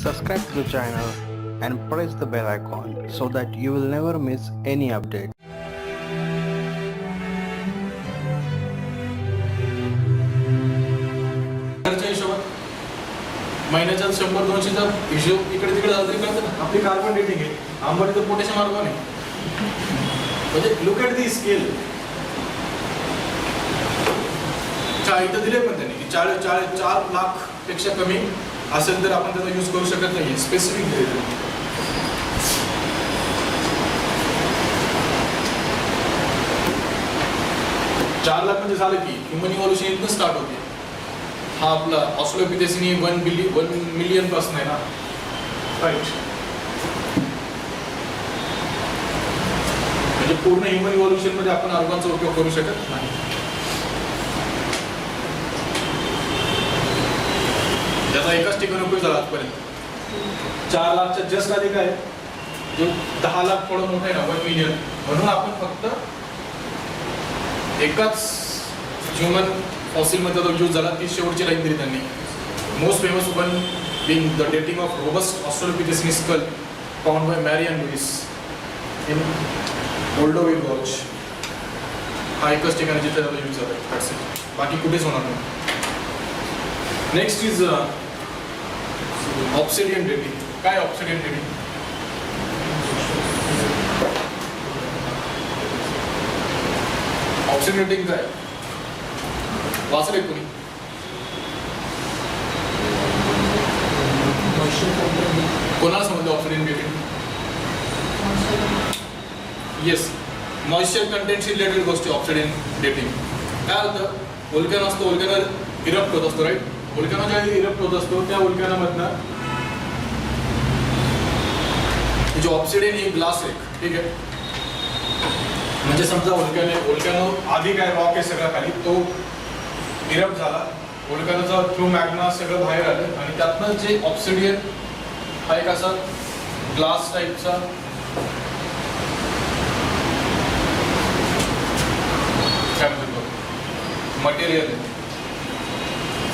subscribe to the channel and press the bell icon so that you will never miss any update. महिन्याच्या 100-200चा हिशोब इकडे तिकडे झाला तरी कळतं ना. आपली कार्बन डेटिंग आहे, आंबाडीचं पोटॅशियम आर्गॉन आहे. म्हणजे लुक ॲट दी स्केल. इथं दिले पण त्यांनी की 4 लाख पेक्षा कमी असेल तर आपण त्याचा यूज करू शकत नाही. स्पेसिफिक दिले 4 लाख म्हणजे झालं की ह्युमन इव्हॉल्युशन इथनं स्टार्ट होते. हा आपला ऑस्ट्रेलोपिथेसिस 1 मिलियन पासून आहे ना, राईट. म्हणजे पूर्ण ह्युमन इव्हॉल्युशन मध्ये आपण ऑर्गनचा उपयोग करू शकत नाही. त्याचा एकाच ठिकाणी उपयोग झाला आजपर्यंत. 4 लाखच्या जस्ट आधी काय जे 10 लाख थोडं मोठं आहे ना, 1 मिलियन. म्हणून आपण फक्त एकाच ह्युमन फॉसिल मध्ये तो यूज झाला. ती शेवटची लाईन दिली त्यांनी. Most famous one being the dating of robust Australopithecus skull found by Mary and Lewis in Moldova Gorge. हा एकच ठिकाणी जिथे त्याचा यूज झाला. That's it. बाकी कुठेच होणार नाही. Next is obsidian dating. काय ऑब्सिडियन डेटिंग? ऑब्सिडियन डेटिंग काय वाचले कोणी? कोणाला समजलं ऑब्सिडियन डेटिंग? येस, मॉइश्चर कंटेंटशी रिलेटेड गोष्टी. ऑब्सिडियन डेटिंग काय होतं? वोल्कॅनो असतो, वोल्कॅनो इरप्ट होत असतो, राईट. वोल्कॅनो ज्यावेळी इरप्ट होत असतो त्या वोल्कॅनोमधनं जो ऑब्सिडियन ही ग्लास आहे, ठीक आहे. म्हणजे समजा वोल्कॅनो आधी काय रॉक आहे सगळं खाली, तो इरप्ट झाला, वोल्कॅनोचा थ्रू मॅग्मा सगळं बाहेर आलं आणि त्यातनं जे ऑब्सिडियन हा एक असा ग्लास टाईपचा काय म्हणतो मटेरियल आहे.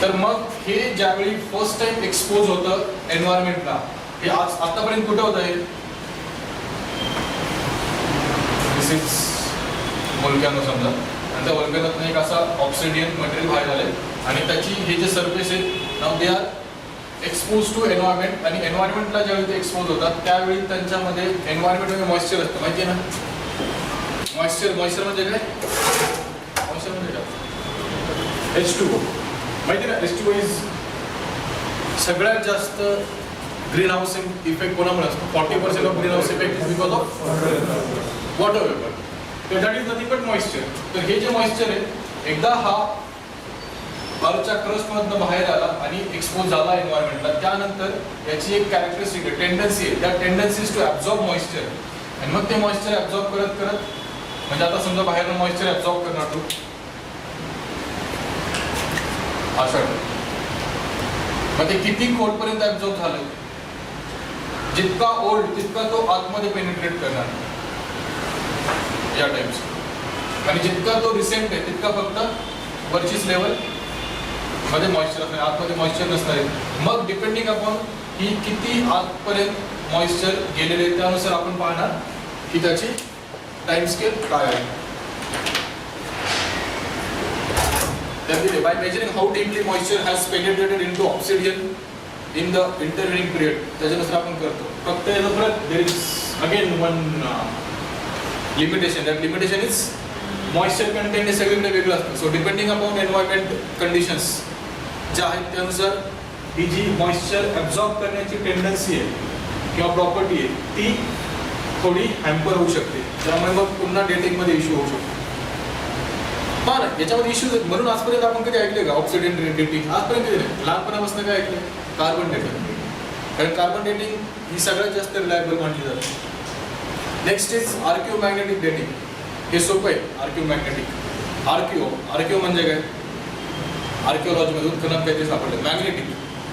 तर मग हे ज्यावेळी फर्स्ट टाइम एक्सपोज होतं एन्व्हायरमेंटला, हे आतापर्यंत कुठं होतं? हे दिस इज वोल्कॅनो समजा, आणि त्या वोल्कॅनोतनं एक असा ऑब्सिडियन मटेरियल बाहेर आले आणि त्याची हे जे सरफेस आहे now they are expose to environment. आणि एन्व्हायरमेंटला ज्यावेळी ते एक्सपोज होतात त्यावेळी त्यांच्यामध्ये एन्व्हायरमेंटमध्ये मॉइश्चर असतं, माहिती आहे ना? मॉइश्चर म्हणजे काय? मॉइश्चर म्हणजे काय? H2O, माहिती ना? H2O इज सगळ्यात जास्त ग्रीन हाऊस इफेक्ट कोणामुळे असतो? 40% of green house effect is because of water vapour. तर that is nothing but moisture. तर हे जे मॉइश्चर आहे एकदा हा अर्थच्या क्रस्टमधनं बाहेर आला आणि एक्सपोज झाला एन्व्हायरमेंटला, त्यानंतर याची एक कॅरेक्टरिस्टिक आहे, टेंडन्सी आहे, त्या टेंडन्सीज टू ॲब्झॉर्ब मॉइश्चर. आणि मग ते मॉइश्चर ॲब्झॉर्ब करत करत, म्हणजे आता समजा बाहेरनं मॉइश्चर ॲब्झॉर्ब करणार तो अशा, मग ते किती खोलपर्यंत ॲब्झॉर्ब झालं, जितका ओल्ड तितका तो आतमध्ये पेनिट्रेट करणार या टाइप्स. आणि जितका तो रिसेंट आहे तितका फक्त वरचीच लेवल मध्ये मॉइश्चर असणार, आतमध्ये मॉइश्चर नसणार आहे. मग डिपेंडिंग अपॉन ही किती आतपर्यंत मॉइश्चर गेलेले त्यानुसार आपण पाहणार की त्याची टाइम स्केल काय आहे. By measuring how deeply moisture has penetrated into obsidian in the intervening period, त्याच्यानुसार आपण करतो. फक्त there is again one limitation. That limitation is moisture content हे सगळीकडे वेगळं असतं. So depending upon environment conditions ज्या आहेत त्यानुसार ही जी मॉइश्चर ॲब्झॉर्ब करण्याची टेंडन्सी आहे किंवा प्रॉपर्टी आहे ती थोडी हॅम्पर होऊ शकते. त्यामुळे मग पुन्हा डेटिंगमध्ये इश्यू होऊ शकतो. हा ना, याच्यामध्ये इश्यूज आहेत. म्हणून आजपर्यंत आपण कधी ऐकले का ऑब्सिडियन डेटिंग? आजपर्यंत कधी नाही. लहानपणापासून काय ऐकलं? Carbon dating. कारण कार्बन डेटिंग ही सगळ्यात जास्त रिलायबल मानली जाते. Next is archaeomagnetic dating. हे सोपं आहे. आर्किओमॅग्नेटिक, आर्किओ म्हणजे काय? आर्किओलॉजीमध्ये उत्खननात काहीतरी सापडलं. मॅग्नेटिक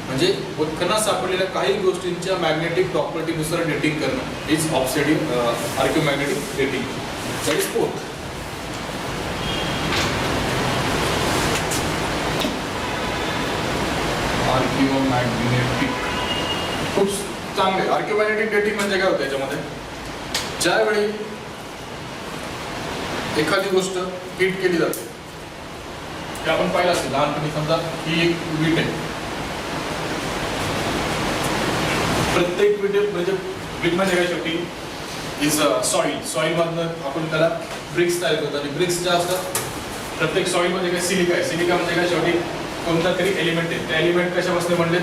म्हणजे उत्खननात सापडलेल्या काही गोष्टींच्या मॅग्नेटिक प्रॉपर्टीनुसार डेटिंग करणं is obsidian archaeomagnetic dating. That is fourth. Archaeomagnetic खूप चांगले. आर्क्युमॅग्नेटिक डेटिंग म्हणजे काय होतं याच्यामध्ये, ज्यावेळी एखादी गोष्ट हिट केली जाते, ते आपण पाहिलं असेल लहानपणी. समजा ही एक वीट आहे, प्रत्येक वीट म्हणजे वीट म्हणजे काय शेवटी इज सॉइल मधनं आपण त्याला ब्रिक्स तयार करतो, आणि ब्रिक्स ज्या असतात प्रत्येक सॉइल मध्ये काय सिलिका आहे. सिलिका म्हणजे काय शेवटी कोणता तरी एलिमेंट आहे. त्या एलिमेंट कशापासून म्हणले,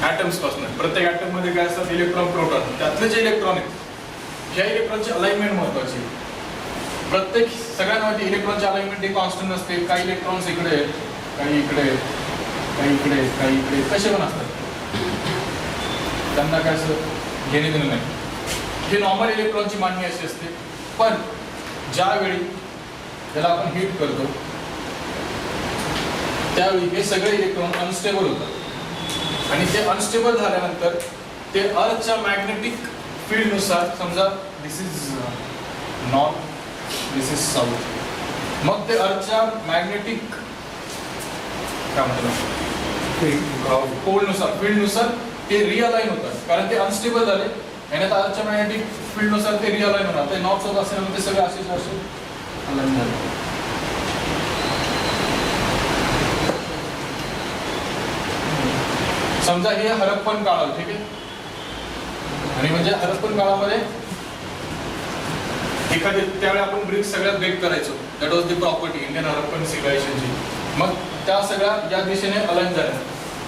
ॲटम्स पासून. प्रत्येक ॲटम मध्ये काय असतात, इलेक्ट्रॉन प्रोटॉन. त्यातले जे इलेक्ट्रॉन आहेत, ह्या इलेक्ट्रॉनची अलाइनमेंट महत्वाची. प्रत्येक सगळ्यांना माहिती इलेक्ट्रॉनची अलाइनमेंट ही कॉन्स्टंट नसते. काही इलेक्ट्रॉन्स इकडे आहेत, काही इकडे आहेत, काही इकडे आहेत, काही इकडे, कसे पण असतात. त्यांना काय असं घेणे देणं नाही. हे नॉर्मल इलेक्ट्रॉनची मांडणी अशी असते. पण ज्यावेळी त्याला आपण हिट करतो त्यावेळी हे सगळे इलेक्ट्रॉन अनस्टेबल होतात, आणि ते अनस्टेबल झाल्यानंतर ते अर्थच्या मॅग्नेटिक फील्डनुसार, समजा this is north, this is south, मग ते अर्थच्या मॅग्नेटिक काय म्हणतात पोलनुसार, फील्डनुसार ते रिअलाइन होतात. कारण ते अनस्टेबल झाले आणि आता अर्थच्या मॅग्नेटिक फील्डनुसार ते रिअलाइन होणार. ते नॉर्थ साऊथ असल्यामुळे ते सगळे असेच असे अलाइन झाले. समजा हे हरप्पन काळ, ठीक आहे, आणि म्हणजे हरप्पन काळामध्ये एखादी त्यावेळी आपण ब्रिक्स सगळ्या ब्रेक करायचो. That was the property Indian Harappan सिव्हिलायझेशनची. मग त्या सगळ्या या दिशेने अलाइन झाल्या.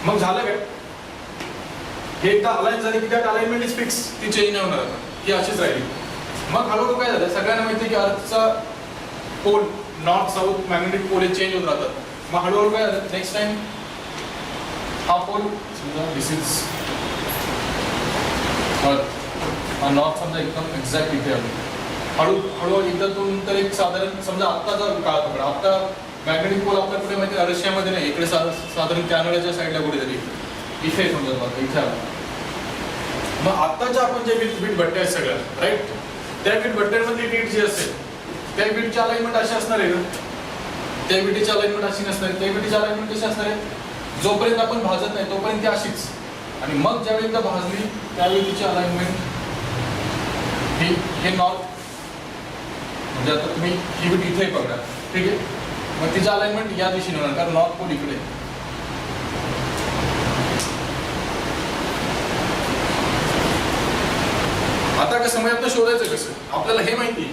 मग झालं काय, हे एकदा अलाइन झाले की त्यात अलाइनमेंट इज फिक्स, ती चेंज नाही होणार, ती अशीच राहिली. मग हळूहळू काय झालं, सगळ्यांना माहिती की अर्थचा pole north south magnetic pole change होत राहतात. मग हळूहळू काय झालं, नेक्स्ट टाइम हा पोल समजा दिस इज अर्थ, नॉर्थ समजा एकदम एक्झॅक्ट इथे आलो. हळूहळू इथं तर एक साधारण समजा आत्ताचा काळ पकडा. आता मॅग्नेटिक पोल आपल्या कुठे माहिती रशियामध्ये नाही, इकडे साधारण कॅनडाच्या साईडला कुठेतरी इथे समजा बघा इथे आला. मग आत्ताच्या आपण जे बीट भट्ट्या आहेत सगळ्या, राईट, त्या बीट भट्ट्यांमधली बीट जी असेल त्या बीटची अलाइनमेंट अशी असणार आहे का, त्या बीटीची अलाइनमेंट अशी नसणार आहे. त्या बीटीची अलाइनमेंट कशी असणार आहे, जोपर्यंत आपण भाजत नाही तोपर्यंत ती अशीच, आणि मग ज्यावेळी एकदा भाजली त्यावेळी तिची अलाइनमेंट हे नॉर्थ, म्हणजे आता तुम्ही ही बीट इथे पकडा, ठीक आहे, मग तिची अलाइनमेंट या दिशेने होणार, कारण नॉर्थ पोल इकडे. आता कसं म्हणजे शोधायचं कसं, आपल्याला हे माहिती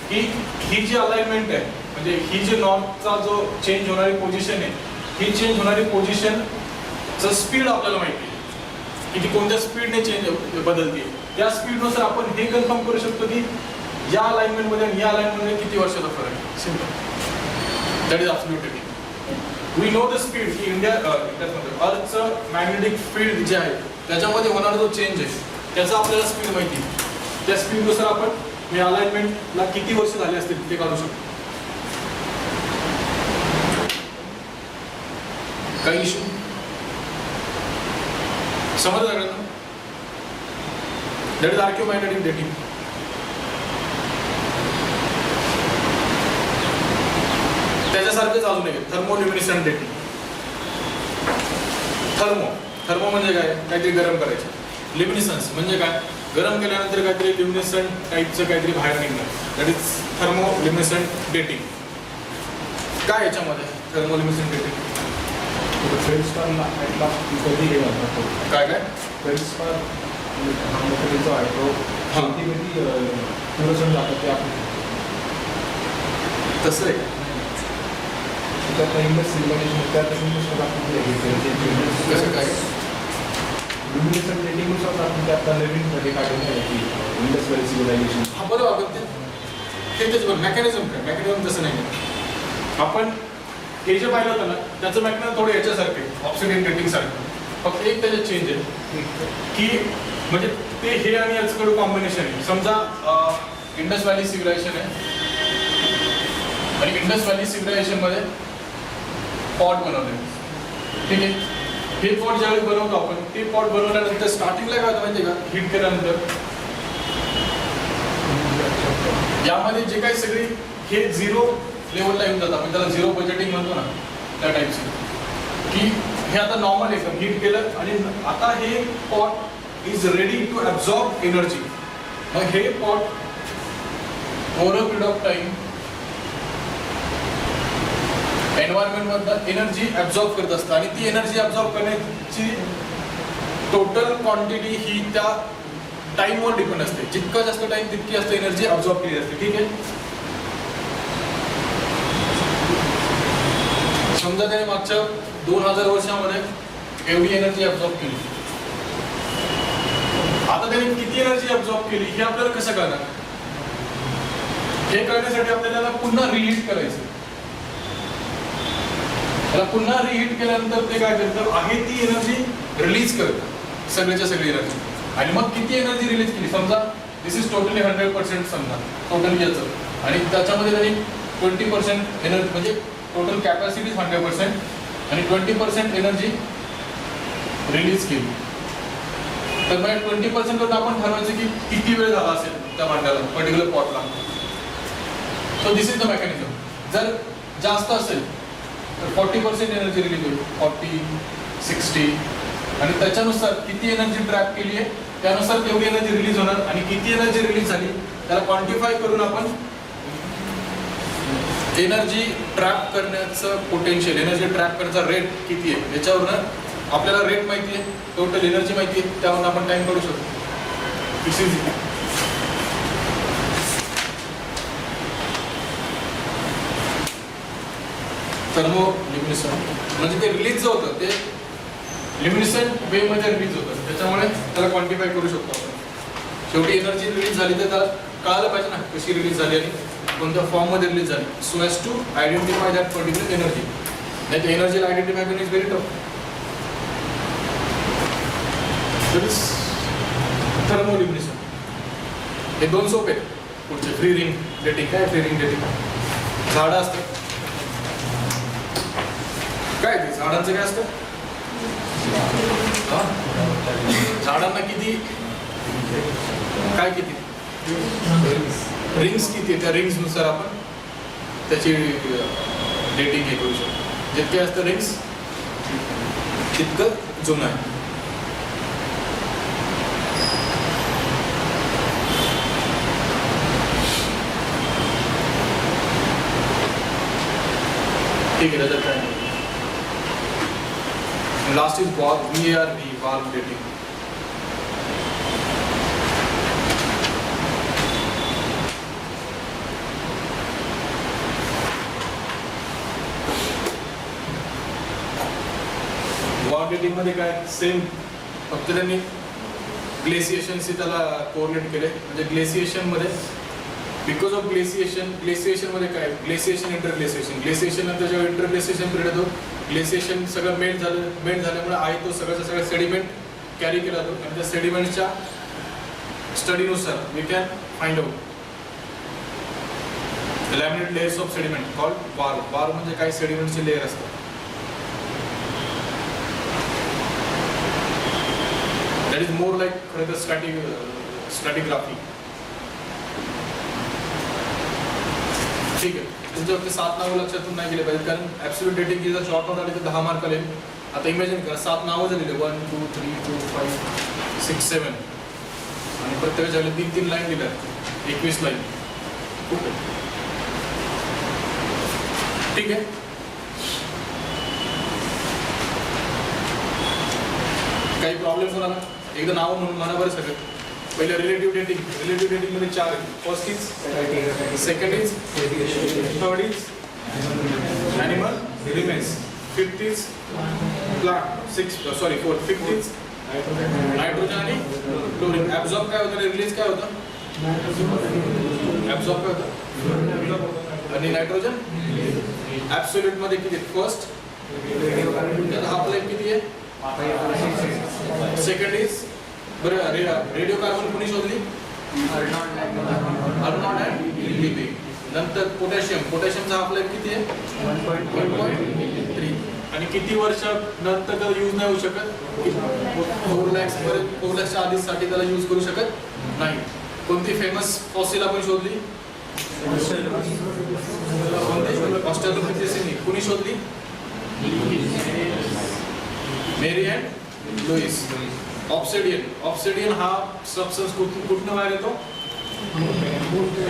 की ही जी अलाइनमेंट आहे, म्हणजे ही जी नॉर्थचा जो चेंज होणारी पोझिशन आहे, ही चेंज होणारी पोझिशनचं स्पीड आपल्याला माहिती आहे की ती कोणत्या स्पीडने चेंज बदलते. त्या स्पीडनुसार आपण हे कन्फर्म करू शकतो की या अलाइनमेंटमध्ये आणि या अलाइनमेंटमध्ये किती वर्षाचा फरक आहे. Simple, that is absolutely. We know the speed की इंडिया अर्थचं मॅग्नेटिक फील्ड जे आहे त्याच्यामध्ये होणारा जो चेंज आहे त्याचा आपल्याला स्पीड माहिती. त्या स्पीडनुसार आपण या अलाइनमेंटला किती वर्ष झाले असतील ते काढू शकतो. काही इश्यू समजलं सगळ्यांना. That is archaeomagnetic dating. त्याच्यासारखंच अजून एक थर्मोल्युमिनेसेंट डेटिंग. थर्मो म्हणजे काय, काहीतरी गरम करायचं. ल्युमिनेसन्स म्हणजे काय, गरम केल्यानंतर काहीतरी ल्युमिनेसेंट टाईपचं काहीतरी बाहेर निघणार. That is thermoluminescent dating. काय याच्यामध्ये थर्मोल्युमिनेसेंट डेटिंग, काय काय फेल्डस्पार जो आहे तो फ्लोरोसेंट जातात ते आपण तसं आहे. त्यात इंडस सिव्हिलायझेशन त्यात कसं काय ल्युमिनेसेंट रेटिंगनुसार आपण त्यात नवीन मध्ये काढून इंडस व्हॅली सिव्हिलायझेशन. हा बरोबर, पण तेच बरं. मेकॅनिझम काय, मेकॅनिझम तसं नाही. आपण हे जे पाहिलं होतं ना त्याचं मेकॅनिझम थोडं याच्यासारखं आहे, ऑब्सिडियन डेटिंग सारखं. फक्त एक त्याच्यात चेंज आहे की म्हणजे ते हे आणि याचकडं कॉम्बिनेशन आहे. समजा इंडस व्हॅली सिव्हिलायझेशन आहे आणि इंडस व्हॅली सिव्हिलायझेशनमध्ये पॉट बनवले, ठीक आहे. हे पॉट ज्यावेळी बनवतो आपण, ते पॉट बनवल्यानंतर स्टार्टिंगला काय होतं माहिती आहे का, हीट केल्यानंतर यामध्ये जे काही सगळी हे झिरो लेवलला येऊन जातं, आपण त्याला झिरो बजेटिंग म्हणतो ना, त्या टाईपचे की हे आता नॉर्मल एकदम हीट केलं आणि आता हे pot is ready to absorb energy. मग हे pot over a period of time environment मधनं एनर्जी ॲब्झॉर्ब करत असतं आणि ती एनर्जी ॲब्झॉर्ब करण्याची टोटल क्वांटिटी ही त्या टाइमवर डिपेंड असते. जितका जास्त टाइम तितकी जास्त एनर्जी ॲब्झॉर्ब केली असते. ठीक आहे. समजा त्याने मागच्या 2000 वर्षामध्ये एवढी एनर्जी ॲब्झॉर्ब केली. आता त्याने किती एनर्जी ॲब्झॉर्ब केली हे आपल्याला कसं कळणार? हे कळण्यासाठी आपल्याला पुन्हा रिहीट करायचं. त्याला पुन्हा रिहीट केल्यानंतर ते काय करतं, आहे ती एनर्जी रिलीज करतं, सगळ्याच्या सगळी एनर्जी. आणि मग किती एनर्जी रिलीज केली, समजा दिस इज टोटली 100% समजा टोटल याचं, आणि त्याच्यामध्ये त्यांनी 20% एनर्जी म्हणजे टोटल कॅपॅसिटी 100% आणि 20% एनर्जी रिलीज केली. तर मग 20% वर आपण ठरवायचं की किती वेळ झाला असेल त्या भांड्याला, पर्टिक्युलर पॉटला. So this is the mechanism. जर जास्त असेल तर 40% एनर्जी रिलीज होईल, 40, 60, आणि त्याच्यानुसार किती एनर्जी ट्रॅप केली आहे त्यानुसार तेवढी एनर्जी रिलीज होणार. आणि किती एनर्जी रिलीज झाली त्याला क्वांटिफाय करून आपण एनर्जी ट्रॅप करण्याचं पोटेन्शियल, एनर्जी ट्रॅप करण्याचा रेट किती आहे याच्यावरनं आपल्याला रेट माहिती आहे, टोटल एनर्जी माहिती आहे, त्यावरून आपण टाइम करू शकतो. दिस इज थर्मोल्युमिनेशन. म्हणजे ते रिलीज जे होतं ते ल्युमिनेसंट वे मध्ये रिलीज होतं, त्याच्यामुळे त्याला क्वांटिफाय करू शकतो आपण. शेवटी एनर्जी रिलीज झाली तर त्याला कळायला पाहिजे ना कशी रिलीज झाली आणि कोणत्या फॉर्म मध्ये रिलीज झाली. So as to identify that particular energy. नाही तर एनर्जीला आयडेंटिफाय करणं इज व्हेरी टफ. थर्मोल्युमिनेशन हे दोन सोपे आहेत. पुढचे फ्री रिंग डेटिंग. काय फ्री रिंग डेटिंग? झाडं असतात, काय ते झाडांचं काय असतं, झाडांना किती काय किती रिंग्स किती, त्या रिंग्स नुसार आपण त्याची डेटिंग हे करू शकतो. जितके असतं रिंग्स तितकं जुनं आहे. ठीक आहे. त्याच्यात काय नाही. Last is VARD, valve dating. valve dating मध्ये काय सेम, फक्त त्यांनी ग्लेसिएशनशी त्याला कोऑर्डिनेट केले. म्हणजे ग्लेसिएशन मध्ये बिकॉज ऑफ ग्लेसिएशन मध्ये काय, ग्लेसिएशन इंटरग्लेसिएशन, ग्लेसिएशन नंतर जेव्हा इंटरग्लेसिएशन पिरियड होतो, ग्लेसिएशन सगळं मेल्ट झाल्यामुळे आहे तो सगळं सेडिमेंट कॅरी केला जातो. आणि त्या सेडिमेंटच्या स्टडीनुसार we can find out laminate layers of sediment called varve. Varve म्हणजे काही सेडिमेंटचे लेयर असतात. दॅट इज मोर लाईक खरं तर स्ट्रॅटिग्राफी. ठीक आहे. तुमच्या फक्त 7 नावं लक्षातून नाही गेले पाहिजे, कारण ॲब्सोल्यूट डेटिंग जर शॉर्ट नोट आली तर 10 मार्क आले. आता इमॅजिन करा 7 नावं झालेले 1, 2, 3, 4, 5, 6, 7 आणि प्रत्येक झाले 3-3 लाईन दिल्या, 21 लाईन. खूप आहे. ठीक आहे. काही प्रॉब्लेम होणार ना, एकदा नावं म्हणून म्हणा बरं सगळं. पहिले रिलेटिव्ह डेटिंग मध्ये 4 आहे. First is, second is, third is animal remains, fifth is plant, fourth, fifth is nitrogen आणि क्लोरीन. ॲब्झॉर्ब काय होतं, रिलीज काय होतं, ॲब्झॉर्ब काय होतं आणि नायट्रोजन. ॲब्सोल्यूट मध्ये किती, फर्स्ट त्याचा हाफ लाईफ किती आहे, सेकंड इज बरं रेडिओ कार्बन कोणी शोधली, अर्नॉल्ड अँड लिबी. नंतर पोटॅशियमचा हाफ लाईफ किती आहे, 1.3. आणि किती वर्ष नंतर त्याला यूज नाही होऊ शकत, 4 लाखच्या आधीसाठी त्याला यूज करू शकत नाही. कोणती फेमस फॉसिल आपण शोधली, ऑस्ट्रेलोपिथेसिस कुणी शोधली, मेरी अँड लुईस. ऑब्सिडियन हा सबस्टन्स कुठनं बाहेर येतो?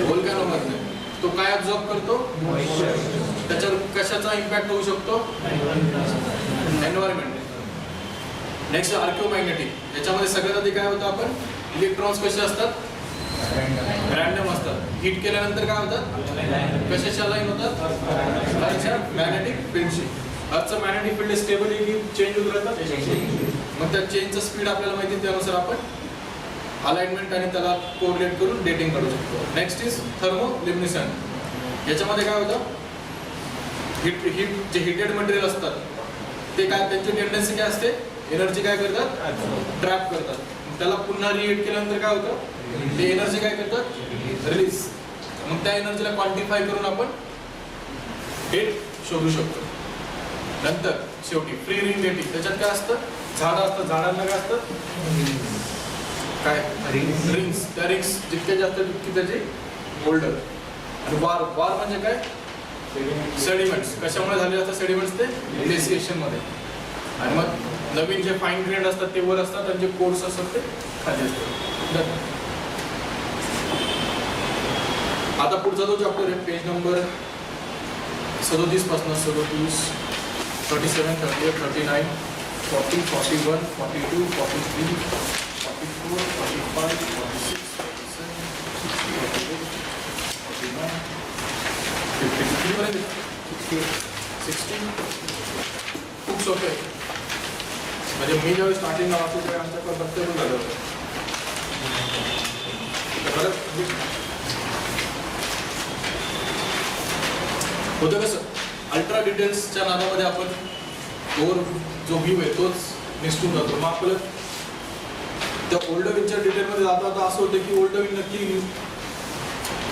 व्होल्कॅनोमधनं. तो काय ऍब्झॉर्ब करतो? त्याच्यावर कशाचा इम्पॅक्ट होऊ शकतो? एन्व्हायरमेंट. नेक्स्ट आर्किओमॅग्नेटिक. याच्यामध्ये सगळ्यात आधी काय होतं? आपण इलेक्ट्रॉन्स कसे असतात? रॅन्डम असतात. हिट केल्यानंतर काय होतात? कशाच्या लाईन होतात? अर्थच्या मॅग्नेटिक फील्डशी. अर्थचं मॅग्नेटिक फील्ड स्टेबल आहे की चेंज होत राहतात? मग त्या चेंजचं स्पीड आपल्याला माहिती आहे, त्यानुसार आपण अलाइनमेंट आणि त्याला कोरिलेट करून डेटिंग करू शकतो. Next is thermoluminescent. याच्यामध्ये काय होतं? जे हिटेड मटेरियल असतात ते काय, त्यांची टेंडन्सी काय असते? एनर्जी काय करतात? ट्रॅप करतात. त्याला पुन्हा रिहीट केल्यानंतर काय होतं? ते एनर्जी काय करतात? रिलीज. मग त्या एनर्जीला क्वांटिफाय करून आपण डेट शोधू शकतो. नंतर शेवटी फ्री रिंग डेटिंग. त्याच्यात काय असतं? झाडं असतं. झाडांना काय असतं? काय? रिंग्स. त्या रिंग्स जितके जास्त तितकी त्याची ओल्डर. आणि वार म्हणजे काय? सेडिमेंट्स. कशामुळे झाले असतात सेडिमेंट्स? ते ग्लेसिएशन मध्ये. आणि मग नवीन जे फाईन ग्रेड असतात ते वर असतात आणि जे कोर्स असतात ते खाली असतात. आता पुढचा जो चॅप्टर आहे पेज नंबर 37 पासून 37, 37, 38, 39, 40, 41, 42, 43, 44, 45, 46, 47, 48, 49, 50. किती पर्यंत? 60. खूप सोपे आहे. म्हणजे मी ज्यावेळी स्टार्टिंगला वाचतो त्यावेळी आमच्याकडे प्रत्येक झालं होतं. होतं कसं? अल्ट्रा डिटेल्सच्या नादामध्ये आपण जो व्ह्यू आहे तोच निसटून जातो. मग आपलं त्या ओल्ड विनच्या डिटेलमध्ये जाता जाता असं होतं की ओल्ड विन नक्की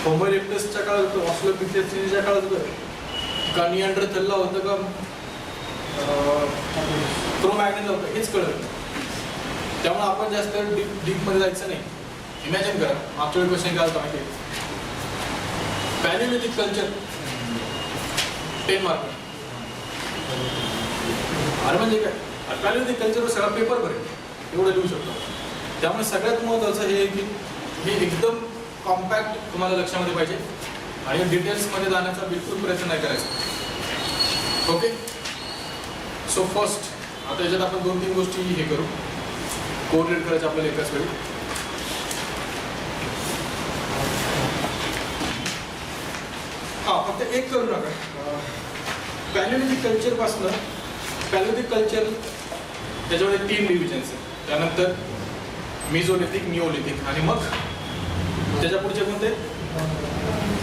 होमो इरेक्टसच्या काळात होतं, ऑस्ट्रेलोपिथेकसच्या काळात होतं का, निअँडरथलला होतं का, क्रोमॅग्नेटला होतं, हेच कळलं. त्यामुळे आपण जास्त डीपमध्ये जायचं नाही. इमॅजिन करा, मागच्या वेळी क्वेश्चन काय होता माहिती आहे? पॅलिओलिथिक कल्चर 10 मार्क. अरे म्हणजे काय? पॅलिओलिथिक कल्चरवर सगळा पेपर भरेल एवढं लिहू शकतो. त्यामुळे सगळ्यात महत्त्वाचं हे आहे की हे एकदम कॉम्पॅक्ट तुम्हाला लक्षामध्ये पाहिजे आणि डिटेल्समध्ये जाण्याचा बिलकुल प्रयत्न नाही करायचा. ओके. सो फर्स्ट आता याच्यात आपण 2-3 गोष्टी हे करू, कोरिलेट करायचं आपल्याला एकाच वेळी. फक्त एक करू नका. पॅलिओलिथिक कल्चरपासनं पॅलिओलिथिक कल्चर त्याच्यामध्ये 3 डिव्हिजन्स आहेत. त्यानंतर मिझोलिथिक, निओलिथिक आणि मग त्याच्या पुढचे कोणते?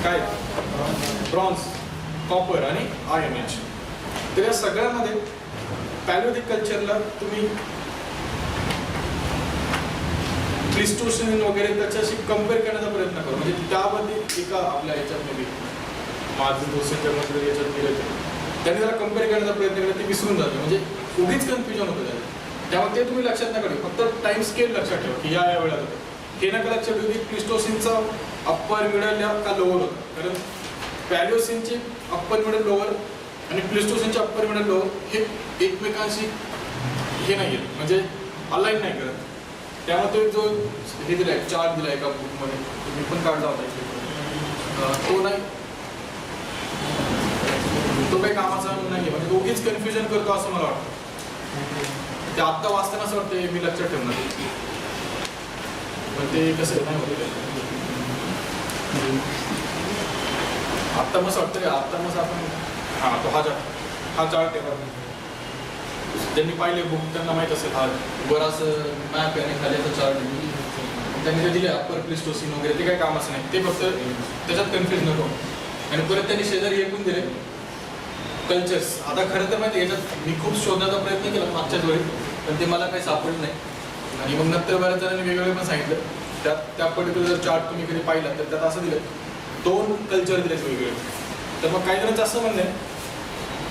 काय? ब्रॉन्झ, कॉपर आणि आयर्न एज. तर या सगळ्यामध्ये पॅलिओलिथिक कल्चरला तुम्ही प्लिस्टोसिन वगैरे त्याच्याशी कम्पेअर करण्याचा प्रयत्न करू. म्हणजे त्यामध्ये एका आपल्या याच्यामध्ये माझं दोषांच्यामध्ये याच्यात दिलं त्यांनी जरा कम्पेअर करण्याचा प्रयत्न केला, ते विसरून जातं. म्हणजे उगीच कन्फ्युजन होतं त्याला. त्यामुळे ते तुम्ही लक्षात नका ठेवू. फक्त टाइम स्केल लक्षात ठेवा की या वेळात होतं. हे नका लक्षात ठेवू की प्लिस्टोसिनचा अप्पर मिडल का लोअर होतं. कारण पॅलिओसिनची अप्पर मिडल लोअर आणि प्लिस्टोसिनचे अप्पर मिडल लोअर हे एकमेकांशी हे नाही आहेत, म्हणजे अलाईन नाही करत. त्यामुळे तो जो हे दिला आहे, चार्ट दिला आहे एका बुकमध्ये, मी पण काढला होता, तो नाही, तो काही कामाचा नाही. म्हणजे दोघीच कन्फ्युजन करतो असं मला वाटतं. ते आत्ता वाचताना असं वाटतं मी लक्षात ठेवणार, पण ते कसं नाही होतं. आत्ता मग वाटतं की आत्ता मग आपण तो हा चार्ट आहे. ज्यांनी पाहिले बुक त्यांना माहीत असेल, हा बराच मॅप आहे आणि खाली याचा चार्ट त्यांनी जे दिले अप्पर प्लिस्टोसिन वगैरे ते काही कामाचं नाही. ते फक्त त्याच्यात कन्फ्युज नको. आणि परत त्यांनी शेजारी एकूण दिले कल्चर्स. आता खरं तर माहिती याच्यात मी खूप शोधण्याचा प्रयत्न केला मागच्याच वेळी, पण ते मला काही सापडलं नाही. आणि मग नंतर बऱ्याच जणांनी वेगवेगळे पण सांगितलं. त्या पर्टिक्युलर चार्ट तुम्ही कधी पाहिला तर त्यात असं दिलं 2 कल्चर दिलेत वेगवेगळे. तर मग काही जणांचं असं म्हणणं आहे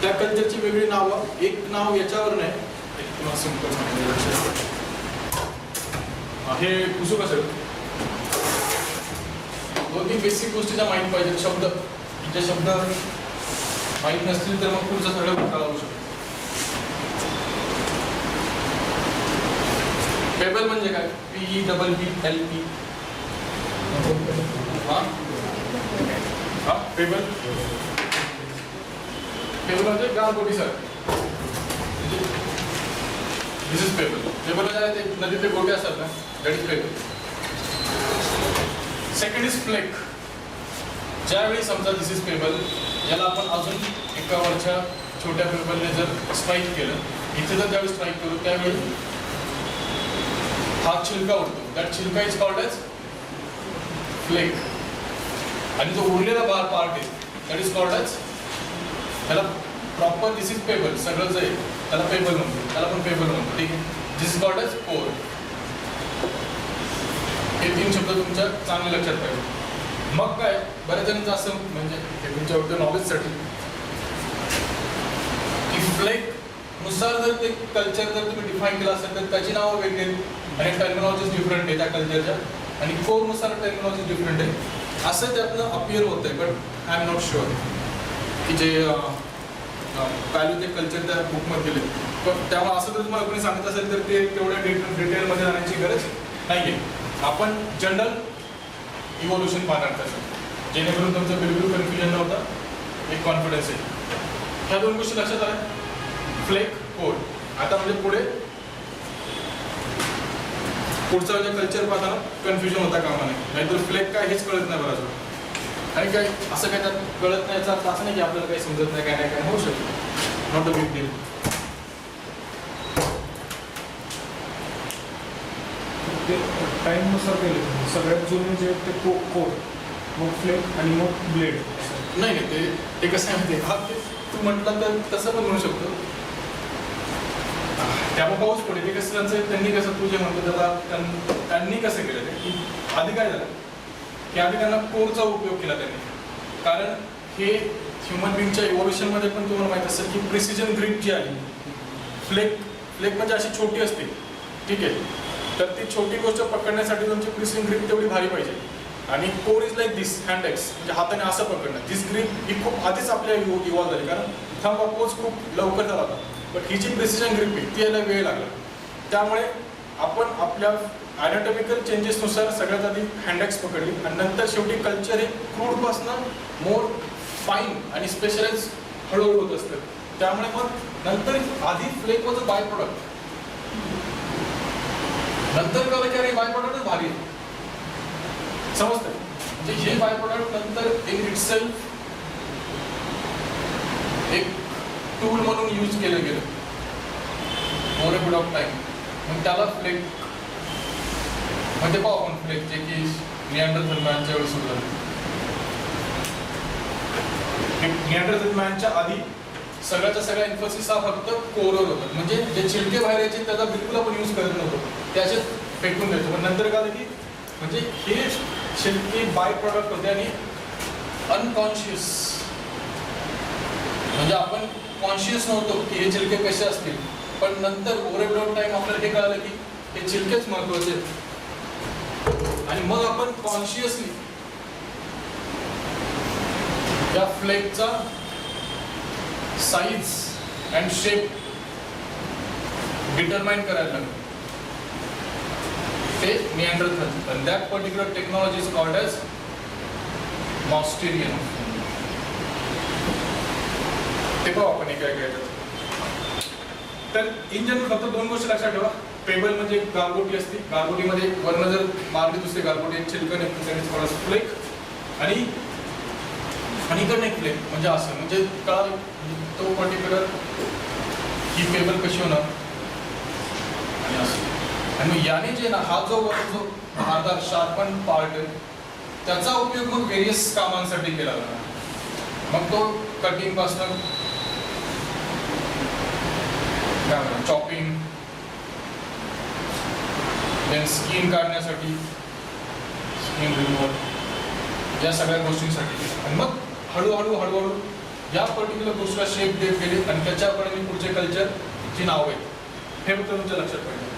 त्या कल्चरची वेगळी नावं, एक नाव याच्यावर नाही. तुम्हाला सिंपल सांगितलं हे पुसू कसं 2-3 बेसिक गोष्टीचा माहीत पाहिजे. शब्द, जे शब्द माहीत नसतील तर मग पुढचं सगळं कळवू शकतो. पेबल म्हणजे काय? PEBBLE. हा पेबल म्हणजे गारगोटी sir. This is pebble. Pebble म्हणजे ते नदीतले गोटे असतात ना, that is pebble. Second is flake. ज्यावेळी समजा दिस इज पेबल, याला आपण अजून एका वरच्या छोट्या पेबलने जर स्ट्राईक केलं, इथे जर ज्यावेळी स्ट्राईक करू त्यावेळी हा छिलका उडतो. दॅट छिलका इज कॉल्ड एज फ्लेक. आणि जो उरलेला पार्ट आहे दॅट इज कॉल्ड एज, त्याला प्रॉपर दिस इज पेबल, सगळं जे आहे त्याला पेबल म्हणतो, त्याला पण पेबल म्हणतो. ठीक आहे. दिस इज कॉल्ड एज कोर. हे 3 शब्द तुमच्या चांगले लक्षात पाहिजे. मग काय, बऱ्याच जणांचं असं म्हणजे हे तुमच्या वरच्या नॉलेजसाठी की फ्लेक नुसार जर ते कल्चर जर तुम्ही डिफाईन केलं असेल तर त्याची नावं वेगळी आहेत आणि टर्मिनॉलॉजीज डिफरंट आहे त्या कल्चरच्या, आणि कोरनुसार टर्मिनॉलॉजी डिफरंट आहे. असं त्यातनं अपियर होत आहे. But I am not sure की जे व्हॅल्यू ते कल्चर त्या बुकमध्ये दिले. पण त्यामुळे असं जर तुम्हाला कोणी सांगत असेल तर ते तेवढ्या डिटेलमध्ये जाण्याची गरज नाही आहे. आपण जनरल इव्होल्युशन पाहणार त्याचं, जेणेकरून तुमचं बिलकुल कन्फ्युजन न होता एक कॉन्फिडन्स आहे. ह्या 2 गोष्टी लक्षात आल्या, फ्लेक, कोर. आता म्हणजे पुढचं जे कल्चर पाहताना कन्फ्युजन होता कामा नये. नाहीतर फ्लेक काय हेच कळत नाही बराच वेळा. आणि काय असं काय त्यात कळत नाही याचा अर्थ असं नाही की आपल्याला काही समजत नाही, काय नाही काय होऊ शकतं. Not a big deal. ते टाईमनुसार केले सगळ्यात जुने जे ते कोर, मग फ्लेक आणि मग ब्लेड. नाही ते कसं आहे माहिती आहे, ते तू म्हटलं तर तसं पण म्हणू शकतो. त्यामुळे पाऊस पडे ते कसं त्यांनी कसं तू जे म्हणतो त्याला त्यांनी कसं केलं ते की आधी काय झालं की आधी त्यांना कोरचा उपयोग केला त्यांनी. कारण हे ह्युमन बिंगच्या इव्होल्युशनमध्ये पण तुम्हाला माहित असेल की प्रिसिजन ग्रीप जी आहे, फ्लेक म्हणजे अशी छोटी असते. ठीक आहे. तर ती छोटी गोष्ट पकडण्यासाठी तुमची प्रिसिजन ग्रीप तेवढी भारी पाहिजे. आणि core is like this hand x, म्हणजे हाताने असं पकडणं. दिस ग्रीप ही खूप आधीच आपल्या इव्हॉल्व झाली, कारण थंब अपोज खूप लवकर झाला होता. पण ही जी प्रिसिजन ग्रीप आहे ती यायला वेळ लागला. त्यामुळे आपण आपल्या ॲनाटॉमिकल चेंजेसनुसार सगळ्यात आधी हँडॅक्स पकडली आणि नंतर शेवटी कल्चर हे क्रूडपासनं मोर फाईन आणि स्पेशलाइज हळूहळू होत असतं. त्यामुळे मग नंतर आधी flake was a byproduct, नंतर कळलं की अरे बाय प्रोडक्टच भारी आहे. समजतंय? म्हणजे हे बाय प्रोडक्ट नंतर इन इटसेल्फ एक टूल म्हणून यूज केलं गेलं over a period of time. मग त्याला फ्लेक म्हणजे पाहू आपण फ्लेक जे की निअँडरथल मॅनच्या वेळी सुरू झालं. निअँडरथल मॅनच्या आधी सगळ्याच्या सगळ्या इन्फोसिस हा फक्त कोरवर होता. म्हणजे जे छिलके बाहेर यायचे त्याचा बिलकुल आपण यूज करत नव्हतो, त्याच्यात फेकून द्यायचो. पण नंतर काय की म्हणजे हे छिलके बाय प्रॉडक्ट होते आणि अनकॉन्शियस, म्हणजे आपण कॉन्शियस नव्हतो की हे छिलके कसे असतील. पण नंतर over a period of time आपल्याला हे कळालं की हे छिलकेच महत्वाचे आहेत. आणि मग आपण कॉन्शियसली या फ्लेकचा साईज अँड शेप डिटरमाइन करायला लागलो. ते Neanderthal. and that particular technology is called as Mousterian. ते पाहू आपण हे काय काय. तर इन जनरल फक्त 2 गोष्टी लक्षात ठेवा. पेबल म्हणजे गारगोटी असते, गारगोटीमध्ये वर्ण जर मारली दुसरी गारगोटी एक छिलकं निघतं थोडासा फ्लेक, आणि इकडनं एक फ्लेक म्हणजे असं. म्हणजे कळालं तो पर्टिक्युलर ही पेबल कशी होणार आणि असं. आणि मग याने जे ना हा जो धारदार शार्पन पार्ट आहे त्याचा उपयोग मग व्हेरियस कामांसाठी केला जाणार. मग तो कटिंग पासून काय म्हणतात चॉपिंग, देन स्किन काढण्यासाठी, स्किन रिमूव्हल, या सगळ्या गोष्टींसाठी. आणि मग हळूहळू या पर्टिक्युलर गोष्टीला शेप देत गेले आणि त्याच्याकडे पुढचे कल्चरची नाव आहेत. हे फक्त तुमच्या लक्षात पाहिजे.